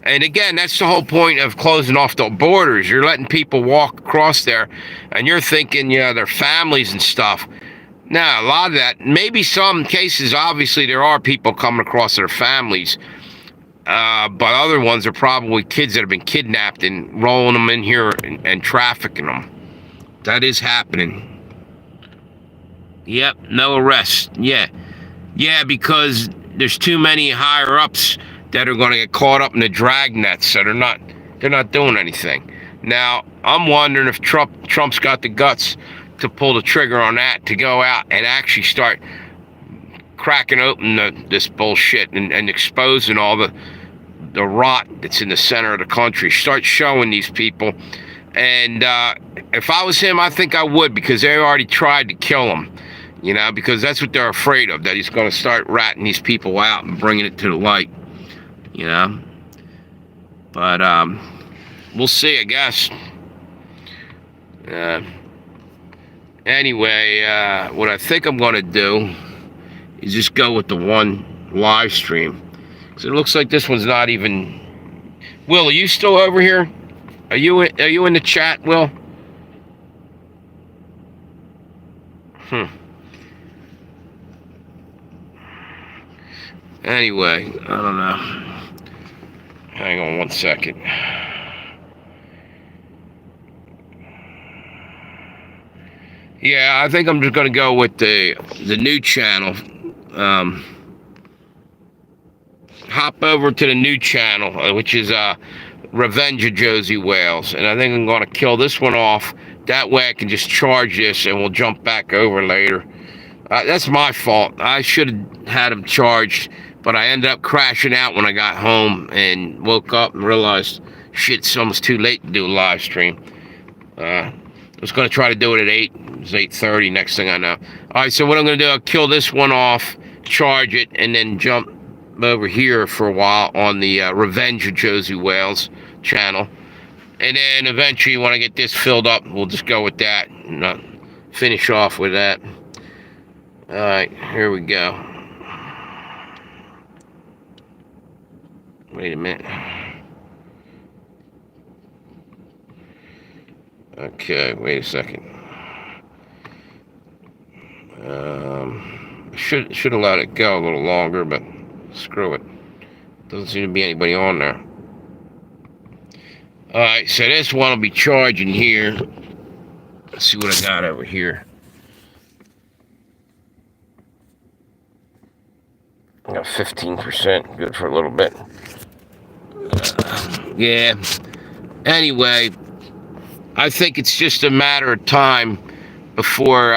And again, that's the whole point of closing off the borders. You're letting people walk across there, and you're thinking, you know, their families and stuff. Now, a lot of that, maybe some cases, obviously there are people coming across their families, but other ones are probably kids that have been kidnapped and rolling them in here and trafficking them. That is happening. Yep, no arrests. Yeah, because there's too many higher ups that are going to get caught up in the drag nets, so they're not doing anything. Now, I'm wondering if Trump's got the guts to pull the trigger on that, to go out and actually start cracking open this bullshit and exposing all the rot that's in the center of the country. Start showing these people. And if I was him, I think I would, because they already tried to kill him, you know, because that's what they're afraid of, that he's going to start ratting these people out and bringing it to the light, you know. But we'll see, I guess. Anyway, what I think I'm going to do is just go with the one live stream. Because it looks like this one's not even... Will, are you still over here? Are you in the chat, Will? Anyway, I don't know. Hang on 1 second. Yeah, I think I'm just gonna go with the new channel. Hop over to the new channel, which is Revenge of Josey Wales, and I think I'm gonna kill this one off. That way I can just charge this and we'll jump back over later. That's my fault. I should have had him charged, but I ended up crashing out when I got home and woke up and realized, shit, it's almost too late to do a live stream. I was going to try to do it at 8. It's 8:30, next thing I know. All right, so what I'm going to do, I'll kill this one off, charge it, and then jump over here for a while on the Revenge of Josey Wales channel. And then eventually, when I get this filled up, we'll just go with that and finish off with that. All right, here we go. Wait a minute. Okay, wait a second. Should have let it go a little longer, but screw it. Doesn't seem to be anybody on there. Alright, so this one will be charging here. Let's see what I got over here. I got 15%. Good for a little bit. Yeah. Anyway, I think it's just a matter of time before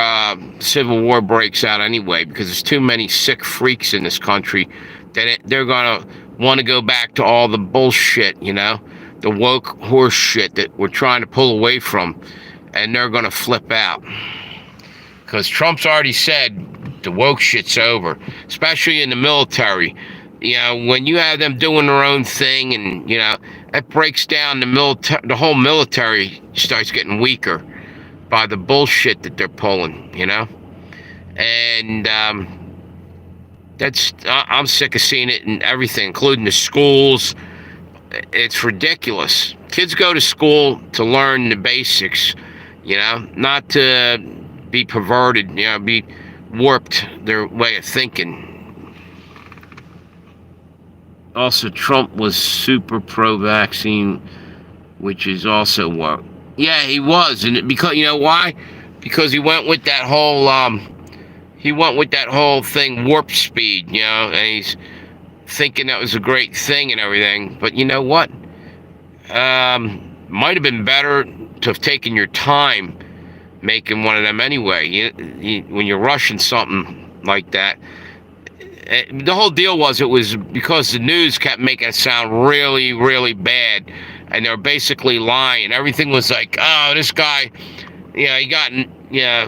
civil war breaks out anyway, because there's too many sick freaks in this country that they're gonna want to go back to all the bullshit, you know, the woke horse shit that we're trying to pull away from, and they're gonna flip out. Because Trump's already said the woke shit's over, especially in the military. You know, when you have them doing their own thing, and you know, that breaks down the whole military starts getting weaker by the bullshit that they're pulling, you know? And I'm sick of seeing it in everything, including the schools. It's ridiculous. Kids go to school to learn the basics, you know, not to be perverted, you know, be warped their way of thinking. Also, Trump was super pro-vaccine, which is also what. Yeah, he was, and because you know why? Because he went with that whole thing, warp speed, you know, and he's thinking that was a great thing and everything. But you know what? Might have been better to have taken your time making one of them anyway. When you're rushing something like that. The whole deal was, it was because the news kept making it sound really, really bad, and they were basically lying. Everything was like, oh, this guy, yeah, he got, yeah,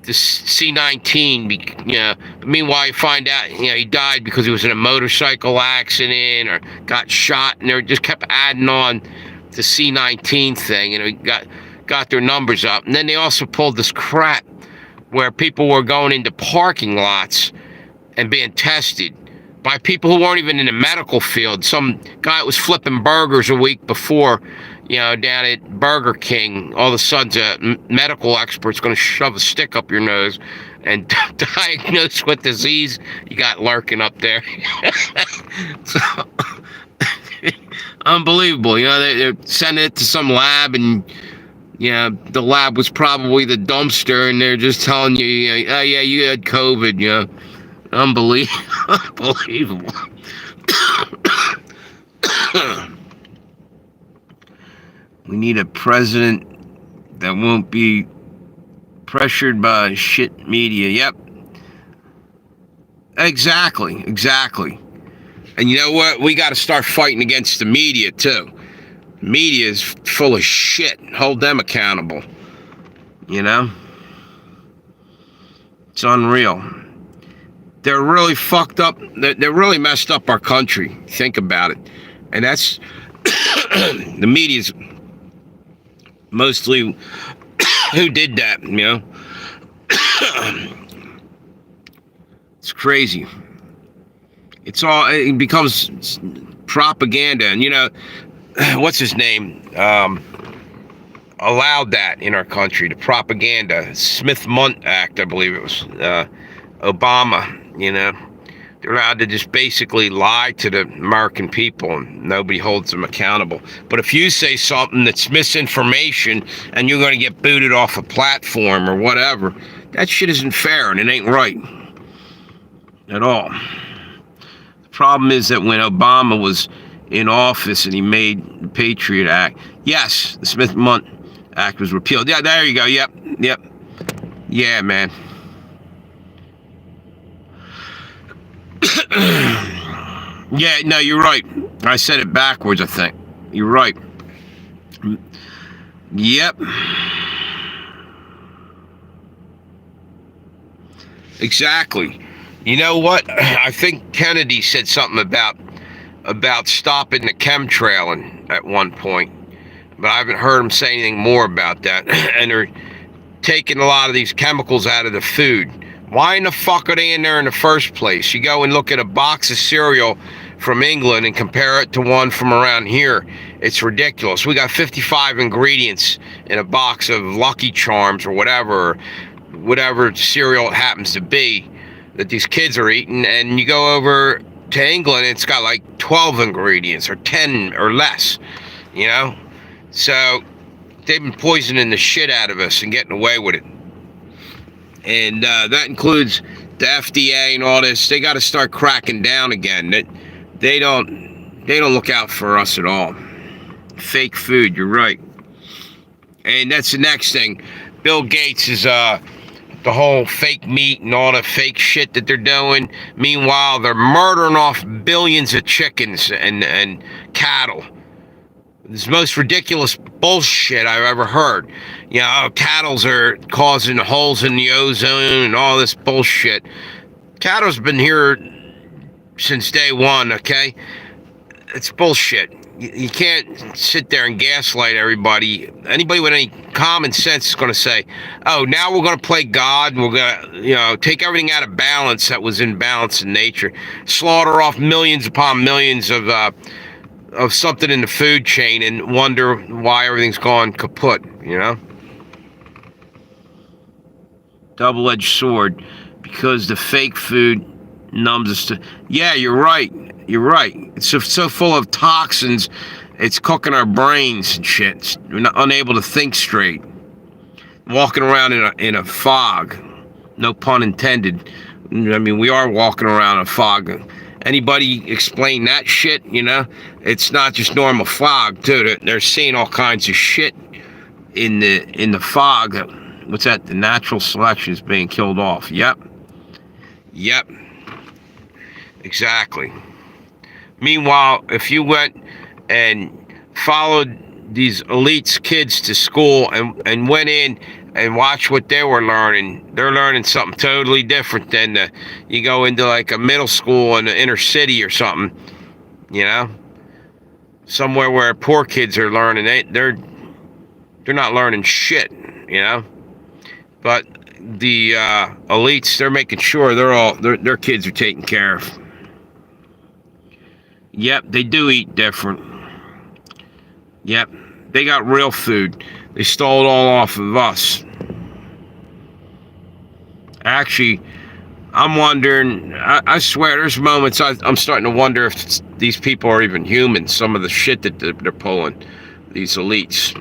the C-19, yeah. But meanwhile, you find out, you know, he died because he was in a motorcycle accident or got shot, and they just kept adding on the C-19 thing, and you know, got their numbers up. And then they also pulled this crap where people were going into parking lots and being tested by people who weren't even in the medical field. Some guy was flipping burgers a week before, you know, down at Burger King. All of a sudden, a medical expert's going to shove a stick up your nose and diagnose what disease you got lurking up there. So, unbelievable. You know, they're sending it to some lab, and yeah, the lab was probably the dumpster, and they're just telling you, oh yeah, you had COVID, you know. Unbelievable. We need a president that won't be pressured by shit media. Yep. Exactly. And you know what? We got to start fighting against the media, too. Media is full of shit. Hold them accountable. You know? It's unreal. They're really fucked up. They're really messed up our country. Think about it. And that's the media's mostly who did that, you know? It's crazy. It becomes propaganda. And, you know, what's his name? Allowed that in our country, the propaganda. Smith-Mundt Act, I believe it was. Obama, you know, they're allowed to just basically lie to the American people, and nobody holds them accountable. But if you say something that's misinformation and you're going to get booted off a platform or whatever, that shit isn't fair, and it ain't right at all. The problem is that when Obama was in office and he made the Patriot Act, yes, the Smith-Mundt Act was repealed. Yeah, there you go. Yep. Yeah, man. Yeah, no, you're right. I said it backwards, I think. You're right. Yep. Exactly. You know what? I think Kennedy said something about stopping the chemtrailing at one point, but I haven't heard him say anything more about that. And they're taking a lot of these chemicals out of the food. Why in the fuck are they in there in the first place? You go and look at a box of cereal from England and compare it to one from around here. It's ridiculous. We got 55 ingredients in a box of Lucky Charms or whatever cereal it happens to be that these kids are eating. And you go over to England, it's got like 12 ingredients or 10 or less, you know? So they've been poisoning the shit out of us and getting away with it. And that includes the FDA and all this. They got to start cracking down again. They don't look out for us at all. Fake food, you're right. And that's the next thing. Bill Gates is the whole fake meat and all the fake shit that they're doing. Meanwhile, they're murdering off billions of chickens and cattle. This most ridiculous bullshit I've ever heard. You know, cattles are causing holes in the ozone and all this bullshit. Cattle's been here since day one, okay? It's bullshit. You can't sit there and gaslight everybody. Anybody with any common sense is going to say, oh, now we're going to play God. We're going to, take everything out of balance that was in balance in nature. Slaughter off millions upon millions of something in the food chain and wonder why everything's gone kaput, Double-edged sword, because the fake food numbs us to... Yeah, you're right. You're right. It's so full of toxins, it's cooking our brains and shit. We're not unable to think straight. Walking around in a fog. No pun intended. I mean, we are walking around in a fog. Anybody explain that shit, It's not just normal fog, too. They're seeing all kinds of shit in the fog. What's that? The natural selection is being killed off. Yep. Exactly. Meanwhile, if you went and followed these elites kids to school and went in and watched what they were learning, they're learning something totally different than you go into like a middle school in the inner city or something, somewhere where poor kids are learning. They're not learning shit, But the elites, they're making sure their kids are taken care of. Yep, they do eat different. Yep, they got real food. They stole it all off of us. Actually, I'm wondering, I swear there's moments I'm starting to wonder if these people are even human, some of the shit that they're pulling, these elites.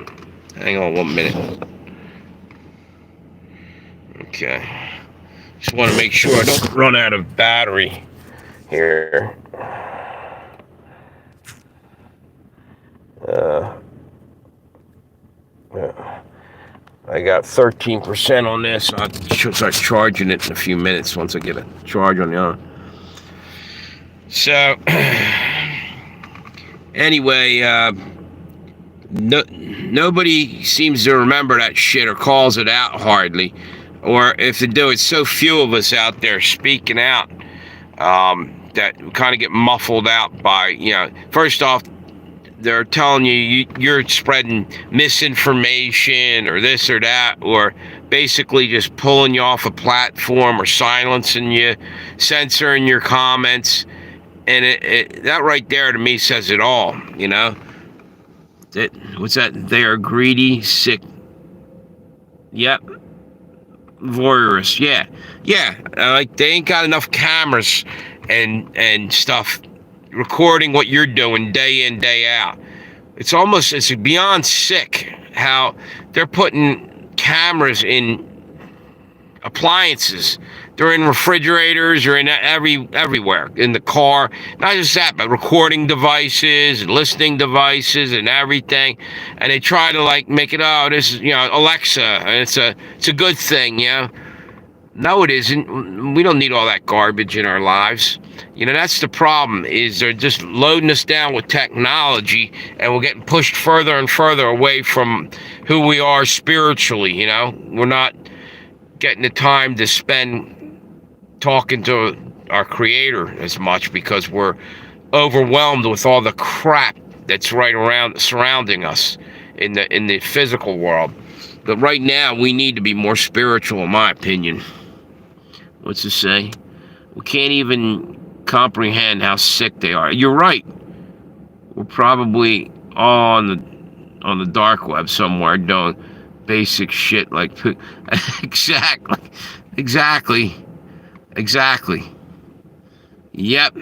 Hang on 1 minute. Okay. Just want to make sure I don't run out of battery here. I got 13% on this. I'll start charging it in a few minutes once I get a charge on the other. So, anyway, nobody seems to remember that shit or calls it out hardly. Or if they do, it's so few of us out there speaking out that we kind of get muffled out by, first off, they're telling you're spreading misinformation or this or that, or basically just pulling you off a platform or silencing you, censoring your comments. And that right there to me says it all, What's that? They are greedy, sick. Yep. Voyeurist. Yeah. Like they ain't got enough cameras and stuff recording what you're doing day in, day out. It's beyond sick how they're putting cameras in appliances. They're in refrigerators or in everywhere, in the car. Not just that, but recording devices and listening devices and everything. And they try to make it, this is, Alexa, and it's a good thing, No, it isn't. We don't need all that garbage in our lives. That's the problem, is they're just loading us down with technology and we're getting pushed further and further away from who we are spiritually, We're not getting the time to spend talking to our Creator as much because we're overwhelmed with all the crap that's right around surrounding us in the physical world. But right now, we need to be more spiritual, in my opinion. What's it say? We can't even comprehend how sick they are. You're right. We're probably all on the dark web somewhere doing basic shit like exactly. Yep.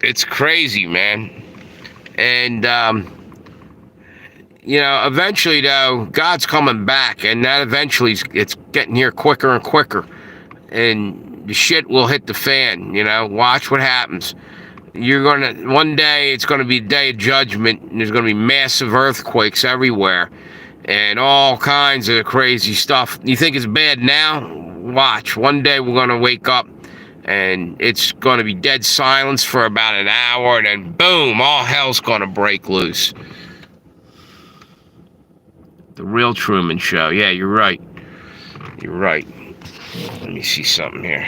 It's crazy, man. And eventually, though, God's coming back, and that eventually it's getting here quicker and quicker, and the shit will hit the fan. Watch what happens. One day it's gonna be a day of judgment, and there's gonna be massive earthquakes everywhere, and all kinds of crazy stuff. You think it's bad now? Watch. One day we're gonna wake up, and it's gonna be dead silence for about an hour, and then boom, all hell's gonna break loose. The real Truman Show. Yeah, you're right. You're right. Let me see something here.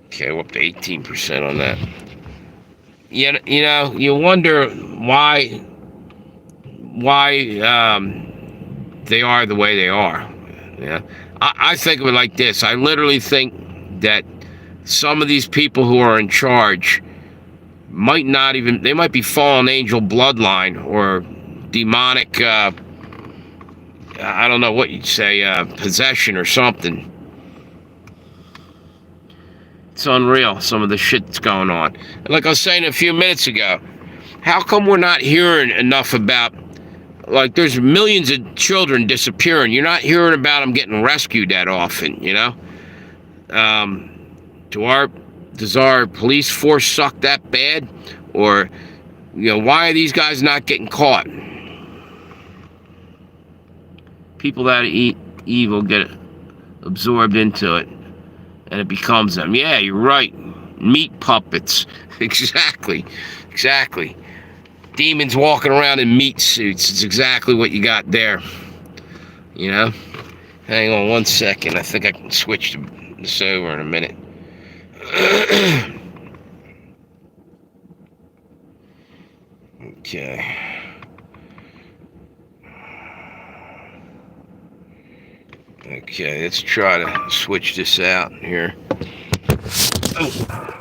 Okay, we're up to 18% on that. You wonder why they are the way they are. Yeah, I think of it like this. I literally think that some of these people who are in charge might be fallen angel bloodline or demonic, I don't know what you'd say, possession or something. It's unreal, some of the shit that's going on. And like I was saying a few minutes ago, how come we're not hearing enough about, like, there's millions of children disappearing. You're not hearing about them getting rescued that often, Does our police force suck that bad? Or, why are these guys not getting caught? People that eat evil get absorbed into it, and it becomes them. Yeah, you're right. Meat puppets. Exactly. Demons walking around in meat suits. It's exactly what you got there. Hang on one second. I think I can switch this over in a minute. Okay. Okay, let's try to switch this out here. Oh.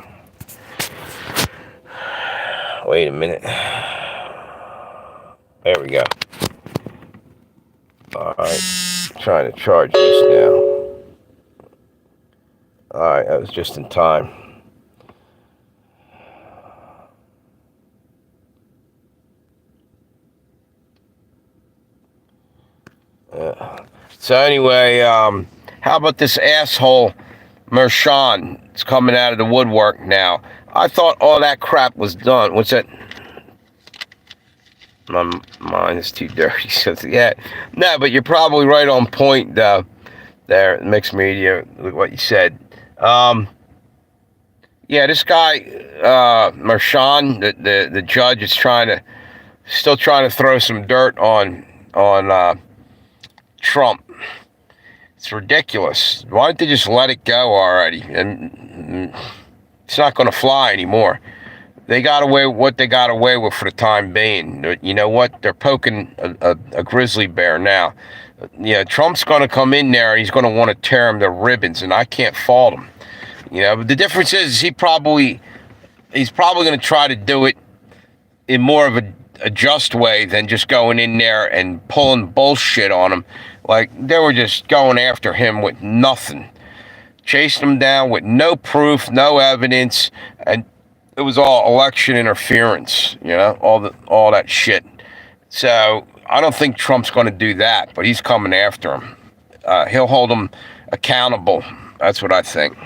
Wait a minute. There we go. Alright. Trying to charge this now. Alright, that was just in time. So anyway, how about this asshole Mershon? It's coming out of the woodwork now. I thought all that crap was done. What's that? My mind is too dirty. So yeah, no, but you're probably right on point there, mixed media, what you said. Yeah, this guy Mershon, the judge, is still trying to throw some dirt on Trump. It's ridiculous. Why don't they just let it go already? And it's not going to fly anymore. They got away with what they got away with for the time being. You know what? They're poking a grizzly bear now. Trump's going to come in there and he's going to want to tear him to ribbons, and I can't fault him. But the difference is he's probably going to try to do it in more of a just way than just going in there and pulling bullshit on him. Like, they were just going after him with nothing, chasing him down with no proof, no evidence, and it was all election interference, all that shit. So I don't think Trump's going to do that, but he's coming after him. He'll hold him accountable. That's what I think.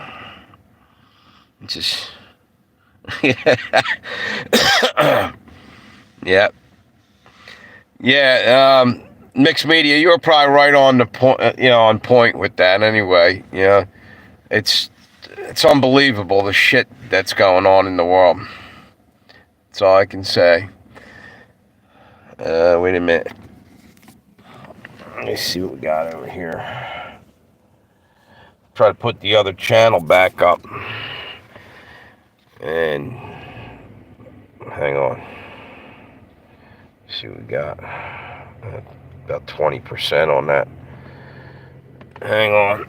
It's just, yeah. Mixed media, you're probably right on the point, on point with that. Anyway, it's unbelievable the shit that's going on in the world. That's all I can say. Wait a minute. Let me see what we got over here. Try to put the other channel back up. And hang on. See what we got. About 20% on that. Hang on.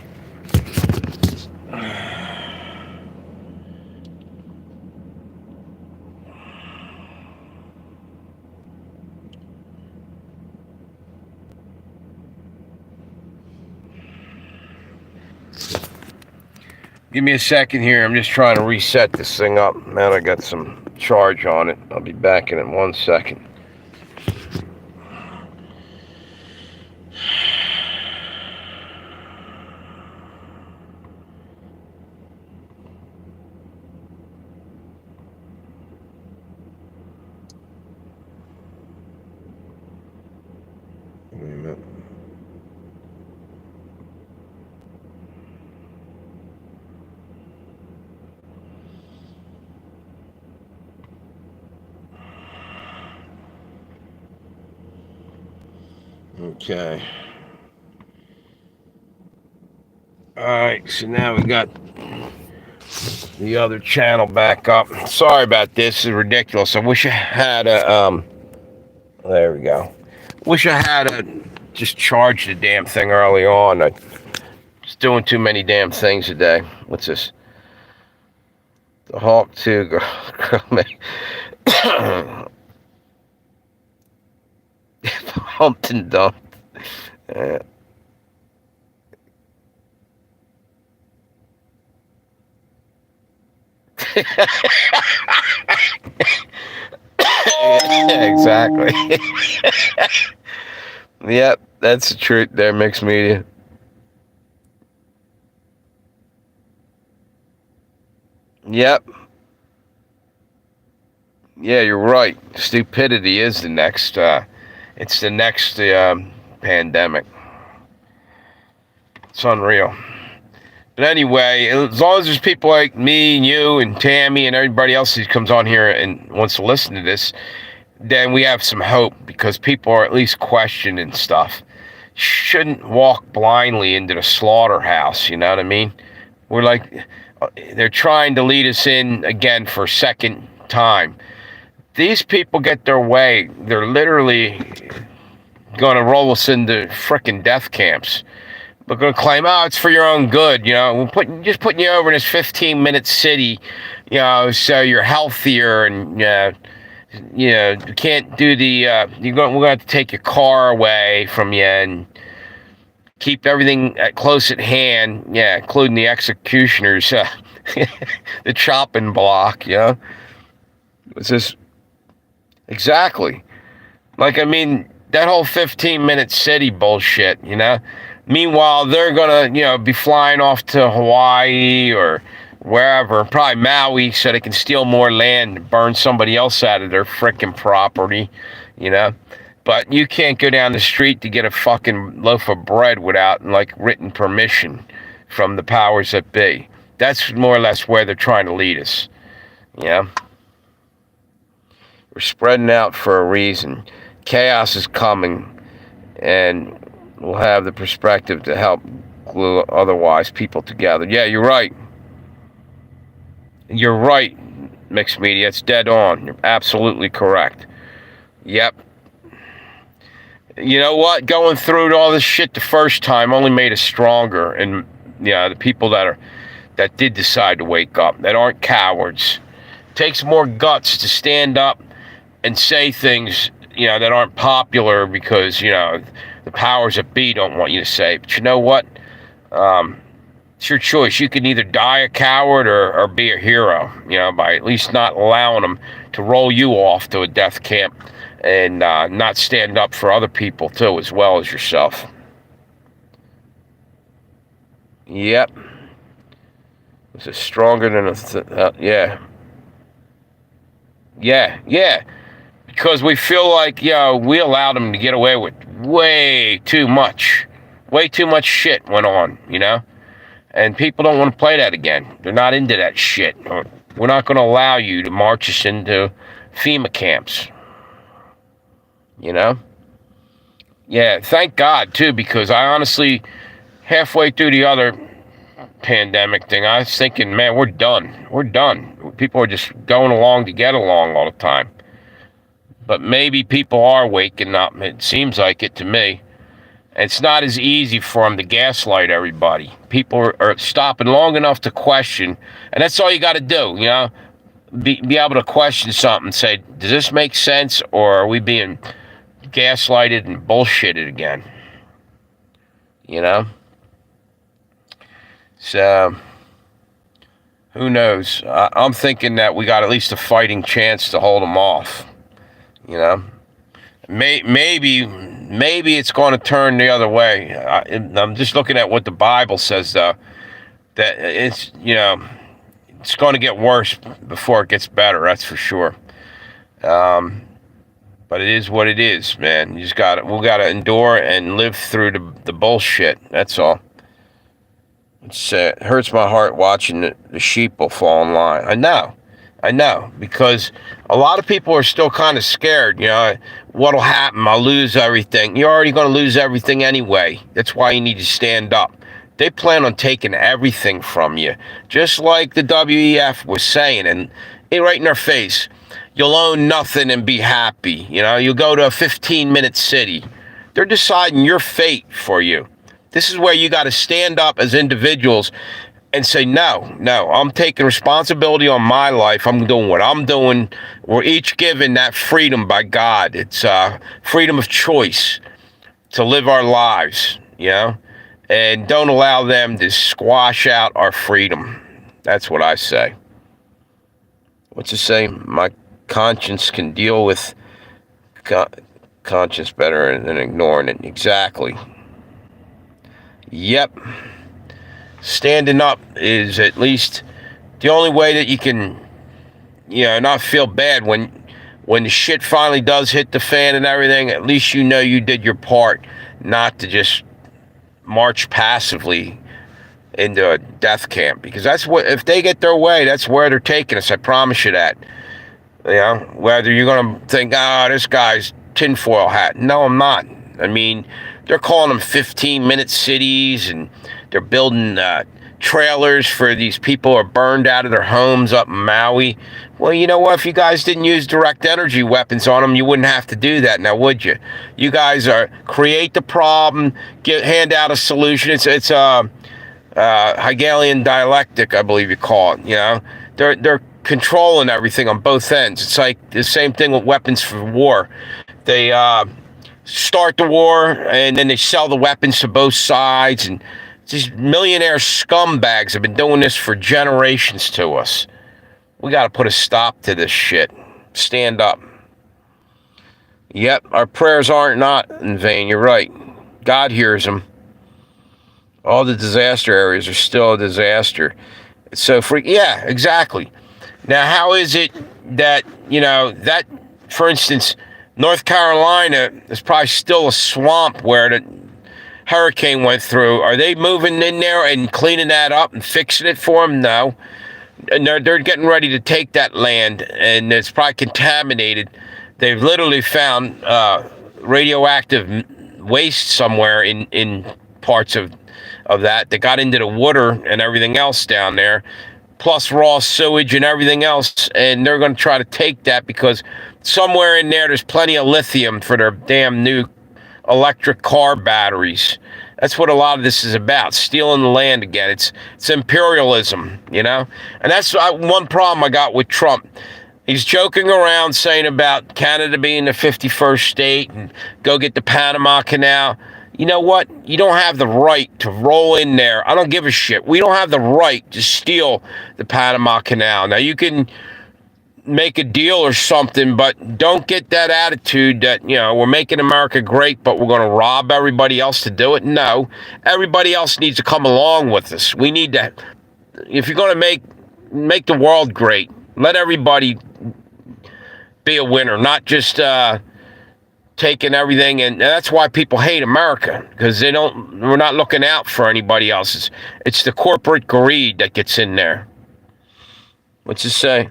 Give me a second here. I'm just trying to reset this thing up. Man, I got some charge on it. I'll be back in 1 second. Okay. Alright, so now we got the other channel back up. Sorry about this. This is ridiculous. I wish I had a, there we go. Wish I had a, just charged the damn thing early on. I was doing too many damn things today. What's this? The Hawk 2 girl humped and dumped. Exactly. Yep, that's the truth there, mixed media. Yep. Yeah, you're right. Stupidity is the next, it's the next pandemic. It's unreal. But anyway, as long as there's people like me and you and Tammy and everybody else who comes on here and wants to listen to this, then we have some hope because people are at least questioning stuff. Shouldn't walk blindly into the slaughterhouse, you know what I mean? We're like, they're trying to lead us in again for a second time. These people get their way. They're literally going to roll us into frickin' death camps. We're going to claim, oh, it's for your own good, you know. We're just putting you over in this 15-minute city, you know, so you're healthier and, you know, you can't do the, we're going to have to take your car away from you and keep everything close at hand, yeah, including the executioners, the chopping block, you know. It's just, exactly. Like, I mean, that whole 15-minute city bullshit, you know. Meanwhile, they're going to, you know, be flying off to Hawaii or wherever, probably Maui, so they can steal more land and burn somebody else out of their frickin' property, you know. But you can't go down the street to get a fucking loaf of bread without, like, written permission from the powers that be. That's more or less where they're trying to lead us, you know. We're spreading out for a reason. Chaos is coming, and we'll have the perspective to help glue otherwise people together. Yeah, you're right. You're right, mixed media. It's dead on. You're absolutely correct. Yep. You know what? Going through all this shit the first time only made us stronger. And, you know, the people that did decide to wake up, that aren't cowards. It takes more guts to stand up and say things, you know, that aren't popular because, you know, the powers that be don't want you to say. But you know what? It's your choice. You can either die a coward or be a hero, you know, by at least not allowing them to roll you off to a death camp and not stand up for other people, too, as well as yourself. Yep. This is stronger than yeah. Yeah. Because we feel like, you know, we allowed them to get away with way too much. Way too much shit went on, you know? And people don't want to play that again. They're not into that shit. We're not going to allow you to march us into FEMA camps. You know? Yeah, thank God, too, because I honestly, halfway through the other pandemic thing, I was thinking, man, we're done. We're done. People are just going along to get along all the time. But maybe people are waking up. It seems like it to me. It's not as easy for them to gaslight everybody. People are stopping long enough to question, and that's all you got to do, you know? Be able to question something, say, does this make sense, or are we being gaslighted and bullshitted again? You know? So, who knows? I'm thinking that we got at least a fighting chance to hold them off, you know? Maybe it's going to turn the other way. I'm just looking at what the Bible says, though, that it's, you know, it's going to get worse before it gets better. That's for sure. But it is what it is, man. We got to endure and live through the bullshit. That's all. It hurts my heart watching the sheep will fall in line. I know, because a lot of people are still kind of scared. You know, what'll happen? I'll lose everything. You're already going to lose everything anyway. That's why you need to stand up. They plan on taking everything from you, just like the WEF was saying, and right in their face. You'll own nothing and be happy. You know, you'll go to a 15-minute city. They're deciding your fate for you. This is where you got to stand up as individuals and say, no, I'm taking responsibility on my life. I'm doing what I'm doing. We're each given that freedom by God. It's freedom of choice to live our lives, you know, and don't allow them to squash out our freedom. That's what I say. What's it say? My conscience can deal with conscience better than ignoring it. Exactly. Yep. Standing up is at least the only way that you can, you know, not feel bad when the shit finally does hit the fan and everything. At least you know you did your part, not to just march passively into a death camp, because that's what, if they get their way, that's where they're taking us. I promise you that. You know, whether you're going to think, this guy's tinfoil hat. No, I'm not. I mean, they're calling them 15-minute cities, and they're building trailers for these people who are burned out of their homes up in Maui. Well, you know what? If you guys didn't use direct energy weapons on them, you wouldn't have to do that now, would you? You guys create the problem, hand out a solution. It's Hegelian dialectic, I believe you call it. You know, they're controlling everything on both ends. It's like the same thing with weapons for war. They start the war, and then they sell the weapons to both sides, and these millionaire scumbags have been doing this for generations to us. We got to put a stop to this shit. Stand up. Yep, our prayers aren't not in vain. You're right. God hears them. All the disaster areas are still a disaster. It's so yeah, exactly. Now, how is it that, you know, that, for instance, North Carolina is probably still a swamp where the hurricane went through. Are they moving in there and cleaning that up and fixing it for them? No. And they're getting ready to take that land, and it's probably contaminated. They've literally found radioactive waste somewhere in parts of that. They got into the water and everything else down there, plus raw sewage and everything else, and they're going to try to take that because somewhere in there's plenty of lithium for their damn new electric car batteries. That's what a lot of this is about, stealing the land again. It's imperialism, you know? And that's one problem I got with Trump. He's joking around saying about Canada being the 51st state and go get the Panama Canal. You know what? You don't have the right to roll in there. I don't give a shit. We don't have the right to steal the Panama Canal. Now, you can make a deal or something, but don't get that attitude that, you know, we're making America great, but we're going to rob everybody else to do it. No, everybody else needs to come along with us. We need to, if you're going to make the world great, let everybody be a winner, not just taking everything. And that's why people hate America, because we're not looking out for anybody else. It's the corporate greed that gets in there. What's it say?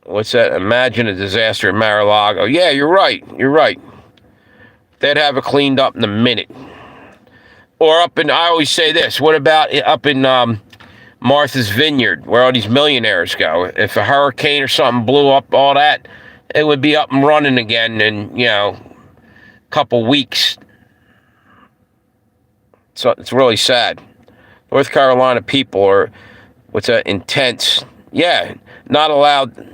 What's that? Imagine a disaster in Mar-a-Lago. Yeah, you're right. They'd have it cleaned up in a minute. Or I always say this, what about up in Martha's Vineyard, where all these millionaires go? If a hurricane or something blew up all that, it would be up and running again in, you know, a couple weeks. So it's really sad. North Carolina people are, intense. Yeah, not allowed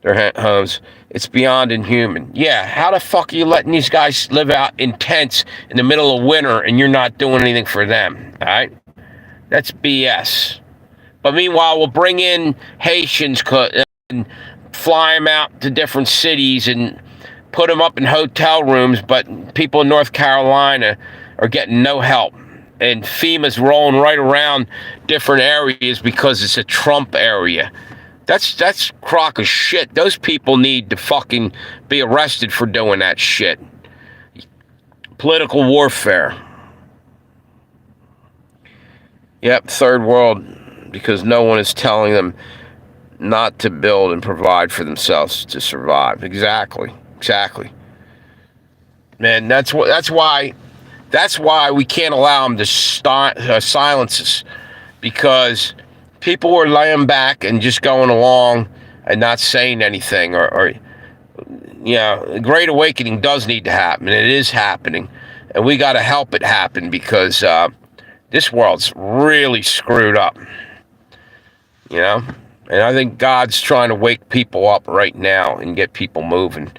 their homes. It's beyond inhuman. Yeah, how the fuck are you letting these guys live out in tents in the middle of winter and you're not doing anything for them, all right? That's BS. But meanwhile, we'll bring in Haitians and fly them out to different cities and put them up in hotel rooms, but people in North Carolina are getting no help. And FEMA's rolling right around different areas because it's a Trump area. That's crock of shit. Those people need to fucking be arrested for doing that shit. Political warfare. Yep, third world, because no one is telling them not to build and provide for themselves to survive. Exactly. exactly. Man, that's why we can't allow them to silence us, because people were laying back and just going along and not saying anything, or the Great Awakening does need to happen. It is happening, and we got to help it happen, because this world's really screwed up, and I think God's trying to wake people up right now and get people moving,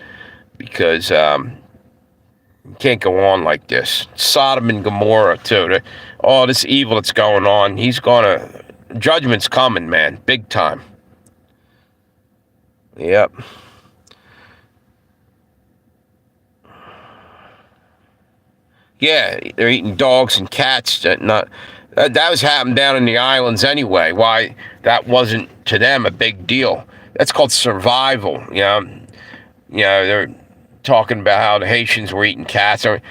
because you can't go on like this. Sodom and Gomorrah, too. All this evil that's going on, judgment's coming, man, big time. Yep. Yeah, they're eating dogs and cats. That was happening down in the islands anyway. Why that wasn't to them a big deal? That's called survival. They're talking about how the Haitians were eating cats. They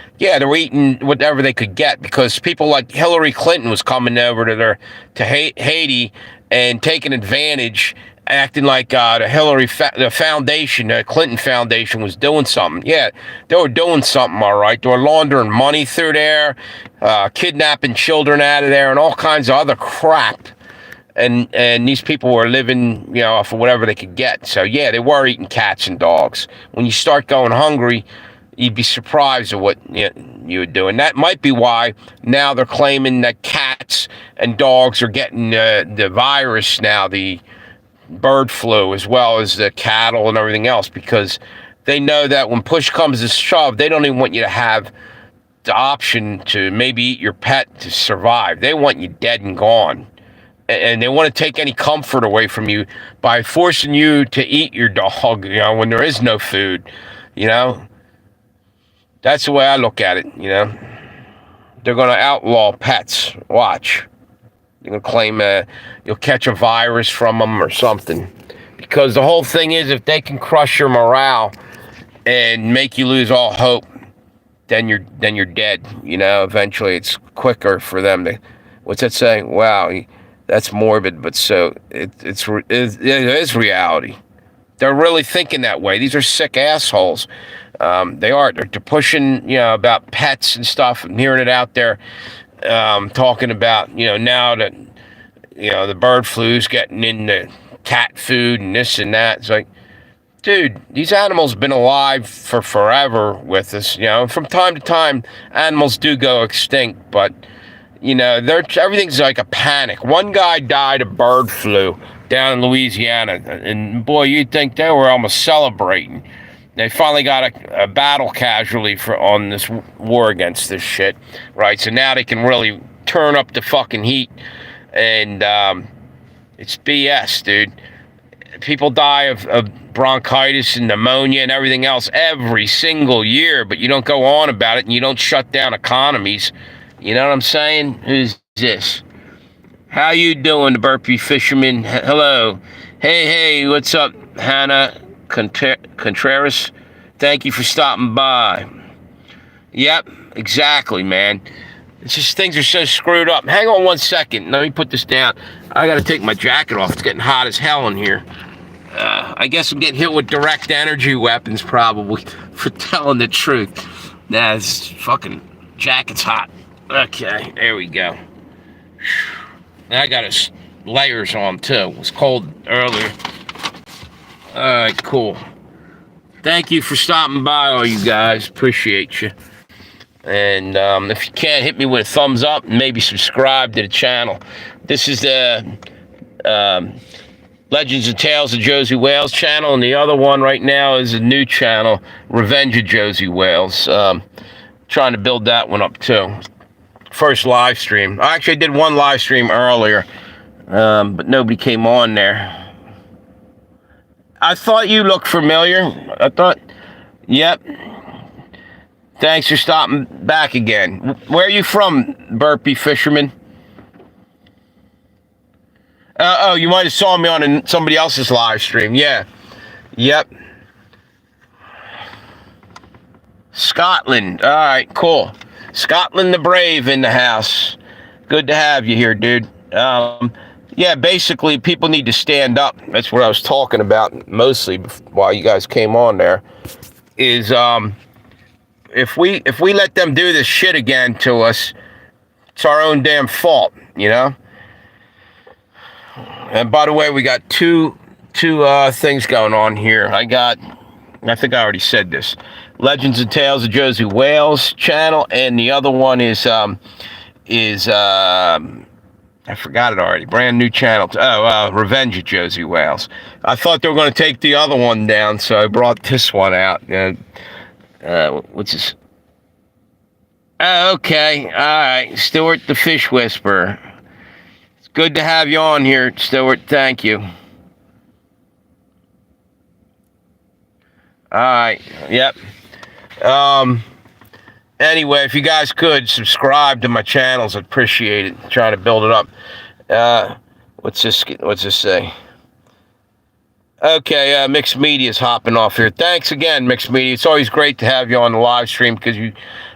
were eating whatever they could get, because people like Hillary Clinton was coming over to Haiti and taking advantage, acting like the foundation, the Clinton Foundation, was doing something. Yeah, they were doing something, all right. They were laundering money through there, kidnapping children out of there, and all kinds of other crap. And these people were living, off of whatever they could get. So, yeah, they were eating cats and dogs. When you start going hungry, you'd be surprised at what you would do. And that might be why now they're claiming that cats and dogs are getting the virus now, the bird flu, as well as the cattle and everything else, because they know that when push comes to shove, they don't even want you to have the option to maybe eat your pet to survive. They want you dead and gone. And they want to take any comfort away from you by forcing you to eat your dog, when there is no food, That's the way I look at it, They're going to outlaw pets. Watch. They're going to claim you'll catch a virus from them or something. Because the whole thing is, if they can crush your morale and make you lose all hope, then you're dead. Eventually it's quicker for them to, what's that saying? Wow. That's morbid, but so it is reality. They're really thinking that way. These are sick assholes. They are. They're pushing, about pets and stuff, and hearing it out there, talking about, now that, the bird flu's getting into cat food and this and that. It's like, dude, these animals have been alive for forever with us. From time to time, animals do go extinct, but everything's like a panic. One guy died of bird flu down in Louisiana, and boy, you'd think they were almost celebrating. They finally got a battle casualty on this war against this shit, right? So now they can really turn up the fucking heat, and it's BS, dude. People die of bronchitis and pneumonia and everything else every single year, but you don't go on about it, and you don't shut down economies. You know what I'm saying? Who's this? How you doing, the Burpee Fisherman? Hello. Hey, what's up, Hannah Contreras? Thank you for stopping by. Yep, exactly, man. It's just things are so screwed up. Hang on 1 second. Let me put this down. I got to take my jacket off. It's getting hot as hell in here. I guess I'm getting hit with direct energy weapons, probably, for telling the truth. Nah, this fucking jacket's hot. Okay, there we go. I got layers on too. It was cold earlier. All right, cool. Thank you for stopping by, all you guys. Appreciate you. And if you can, hit me with a thumbs up and maybe subscribe to the channel. This is the Legends and Tales of Josey Wales channel, and the other one right now is a new channel, Revenge of Josey Wales. Trying to build that one up too. First live stream. I actually did one live stream earlier, but nobody came on there. I thought you looked familiar. Yep. Thanks for stopping back again. Where are you from, Burpee Fisherman? You might have saw me on somebody else's live stream. Yeah. Yep. Scotland. All right, cool. Scotland the Brave in the house. Good to have you here, dude. Yeah, basically, people need to stand up. That's what I was talking about mostly while you guys came on there. is if we let them do this shit again to us, it's our own damn fault, you know. And by the way, we got two things going on here. I think I already said this. Legends and Tales of Josey Wales channel, and the other one is I forgot it already. Brand new channel. Revenge of Josey Wales. I thought they were going to take the other one down, so I brought this one out. What's this? Okay, all right. Stuart the Fish Whisperer. It's good to have you on here, Stuart. Thank you. All right. Yep. Anyway, if you guys could subscribe to my channels, I'd appreciate it. I'm trying to build it up. What's this say? Okay, Mixed Media's hopping off here. Thanks again, Mixed Media. It's always great to have you on the live stream because you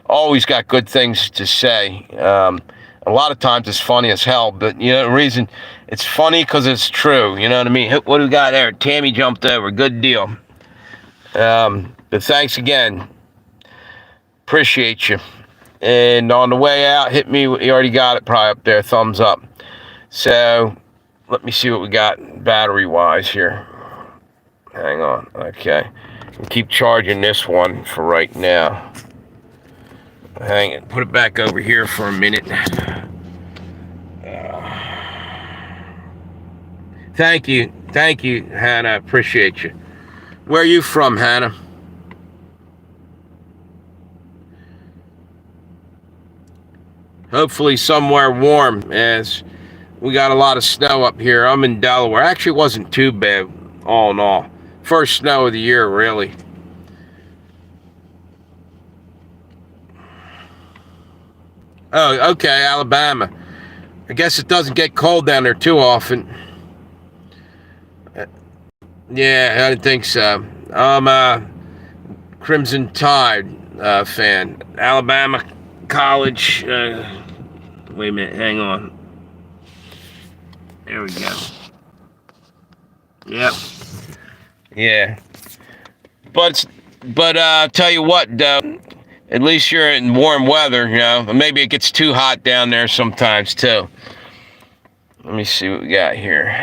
always got good things to say. A lot of times it's funny as hell, but you know the reason it's funny because it's true. You know what I mean? What do we got there? Tammy jumped over. Good deal. But thanks again. Appreciate you. And on the way out, hit me. You already got it probably up there. Thumbs up. So let me see what we got battery wise here. Hang on. Okay. We'll keep charging this one for right now. Hang it. Put it back over here for a minute. Thank you. Thank you, Hannah. Appreciate you. Where are you from, Hannah? Hopefully somewhere warm, as we got a lot of snow up here. I'm in Delaware. Actually, it wasn't too bad, all in all. First snow of the year, really. Oh, okay, Alabama. I guess it doesn't get cold down there too often. Yeah, I didn't think so. I'm a Crimson Tide fan. Alabama College. Wait a minute, hang on. There we go. Yep. Yeah. But tell you what, though, at least you're in warm weather, you know. Maybe it gets too hot down there sometimes, too. Let me see what we got here.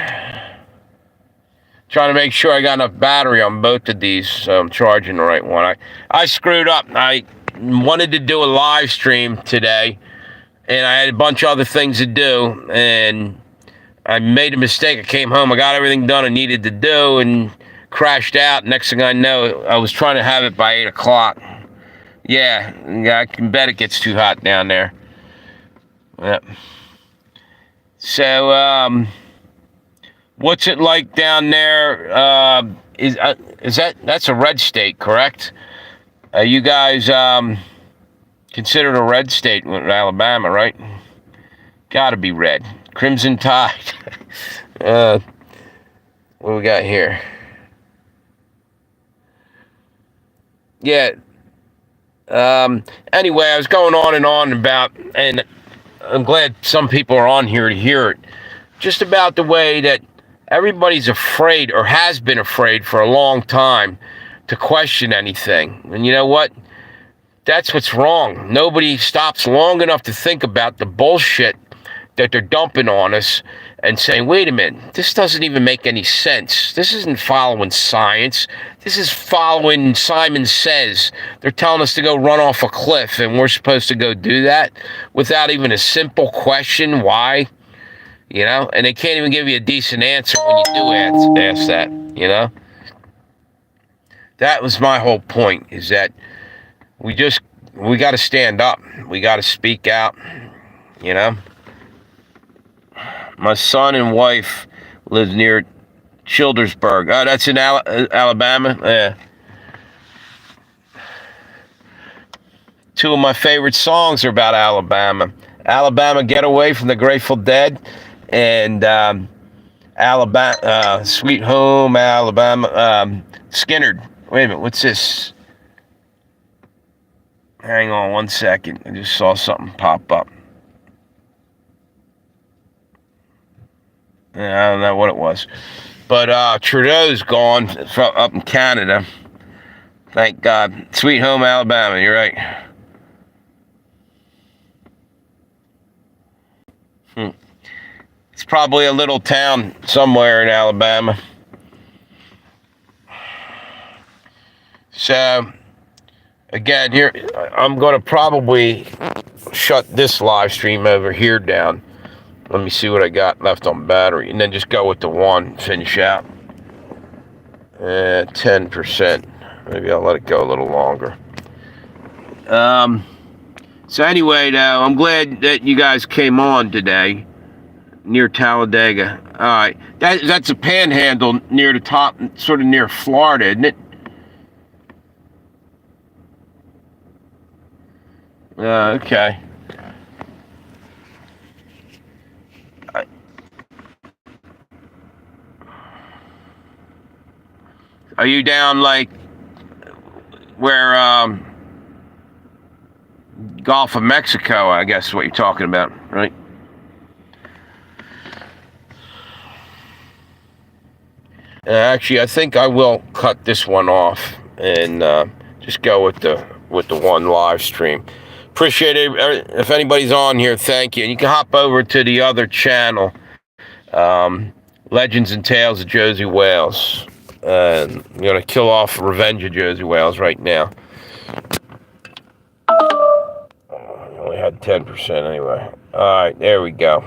Trying to make sure I got enough battery on both of these, so I'm charging the right one. I screwed up. I wanted to do a live stream today, and I had a bunch of other things to do, and I made a mistake. I came home, I got everything done I needed to do, and crashed out. Next thing I know, I was trying to have it by 8 o'clock. Yeah, I can bet it gets too hot down there. Yep. So, what's it like down there? That's a red state, correct? You guys considered a red state in Alabama, right? Gotta be red. Crimson Tide. What do we got here? Yeah. Anyway, I was going on about, and I'm glad some people are on here to hear it, just about the way that everybody's afraid, or has been afraid for a long time, to question anything. And you know what? That's what's wrong. Nobody stops long enough to think about the bullshit that they're dumping on us and saying, wait a minute, this doesn't even make any sense. This isn't following science. This is following Simon Says. They're telling us to go run off a cliff, and we're supposed to go do that without even a simple question, why? You know, and they can't even give you a decent answer when you do ask that, you know. That was my whole point, is that we got to stand up. We got to speak out, you know. My son and wife live near Childersburg. Oh, that's in Alabama? Yeah. Two of my favorite songs are about Alabama. Alabama, Get Away from the Grateful Dead, and Alabama, Sweet Home Alabama, Skinner. Wait a minute, what's this? Hang on 1 second. I just saw something pop up. I don't know what it was. But Trudeau's gone up in Canada. Thank God. Sweet home Alabama, you're right. It's probably a little town somewhere in Alabama. So, again, here, I'm going to probably shut this live stream over here down. Let me see what I got left on battery, and then just go with the one, finish out. 10%. Maybe I'll let it go a little longer. So anyway, though, I'm glad that you guys came on today. Near Talladega. All right. That's a panhandle near the top, sort of near Florida, isn't it? Okay. Are you down, like, where, Gulf of Mexico, I guess is what you're talking about, right? Actually, I think I will cut this one off and just go with the one live stream. Appreciate it. If anybody's on here, thank you. And you can hop over to the other channel, Legends and Tales of Josey Wales. I'm gonna kill off Revenge of Josey Wales right now. I only had 10% anyway. All right, there we go.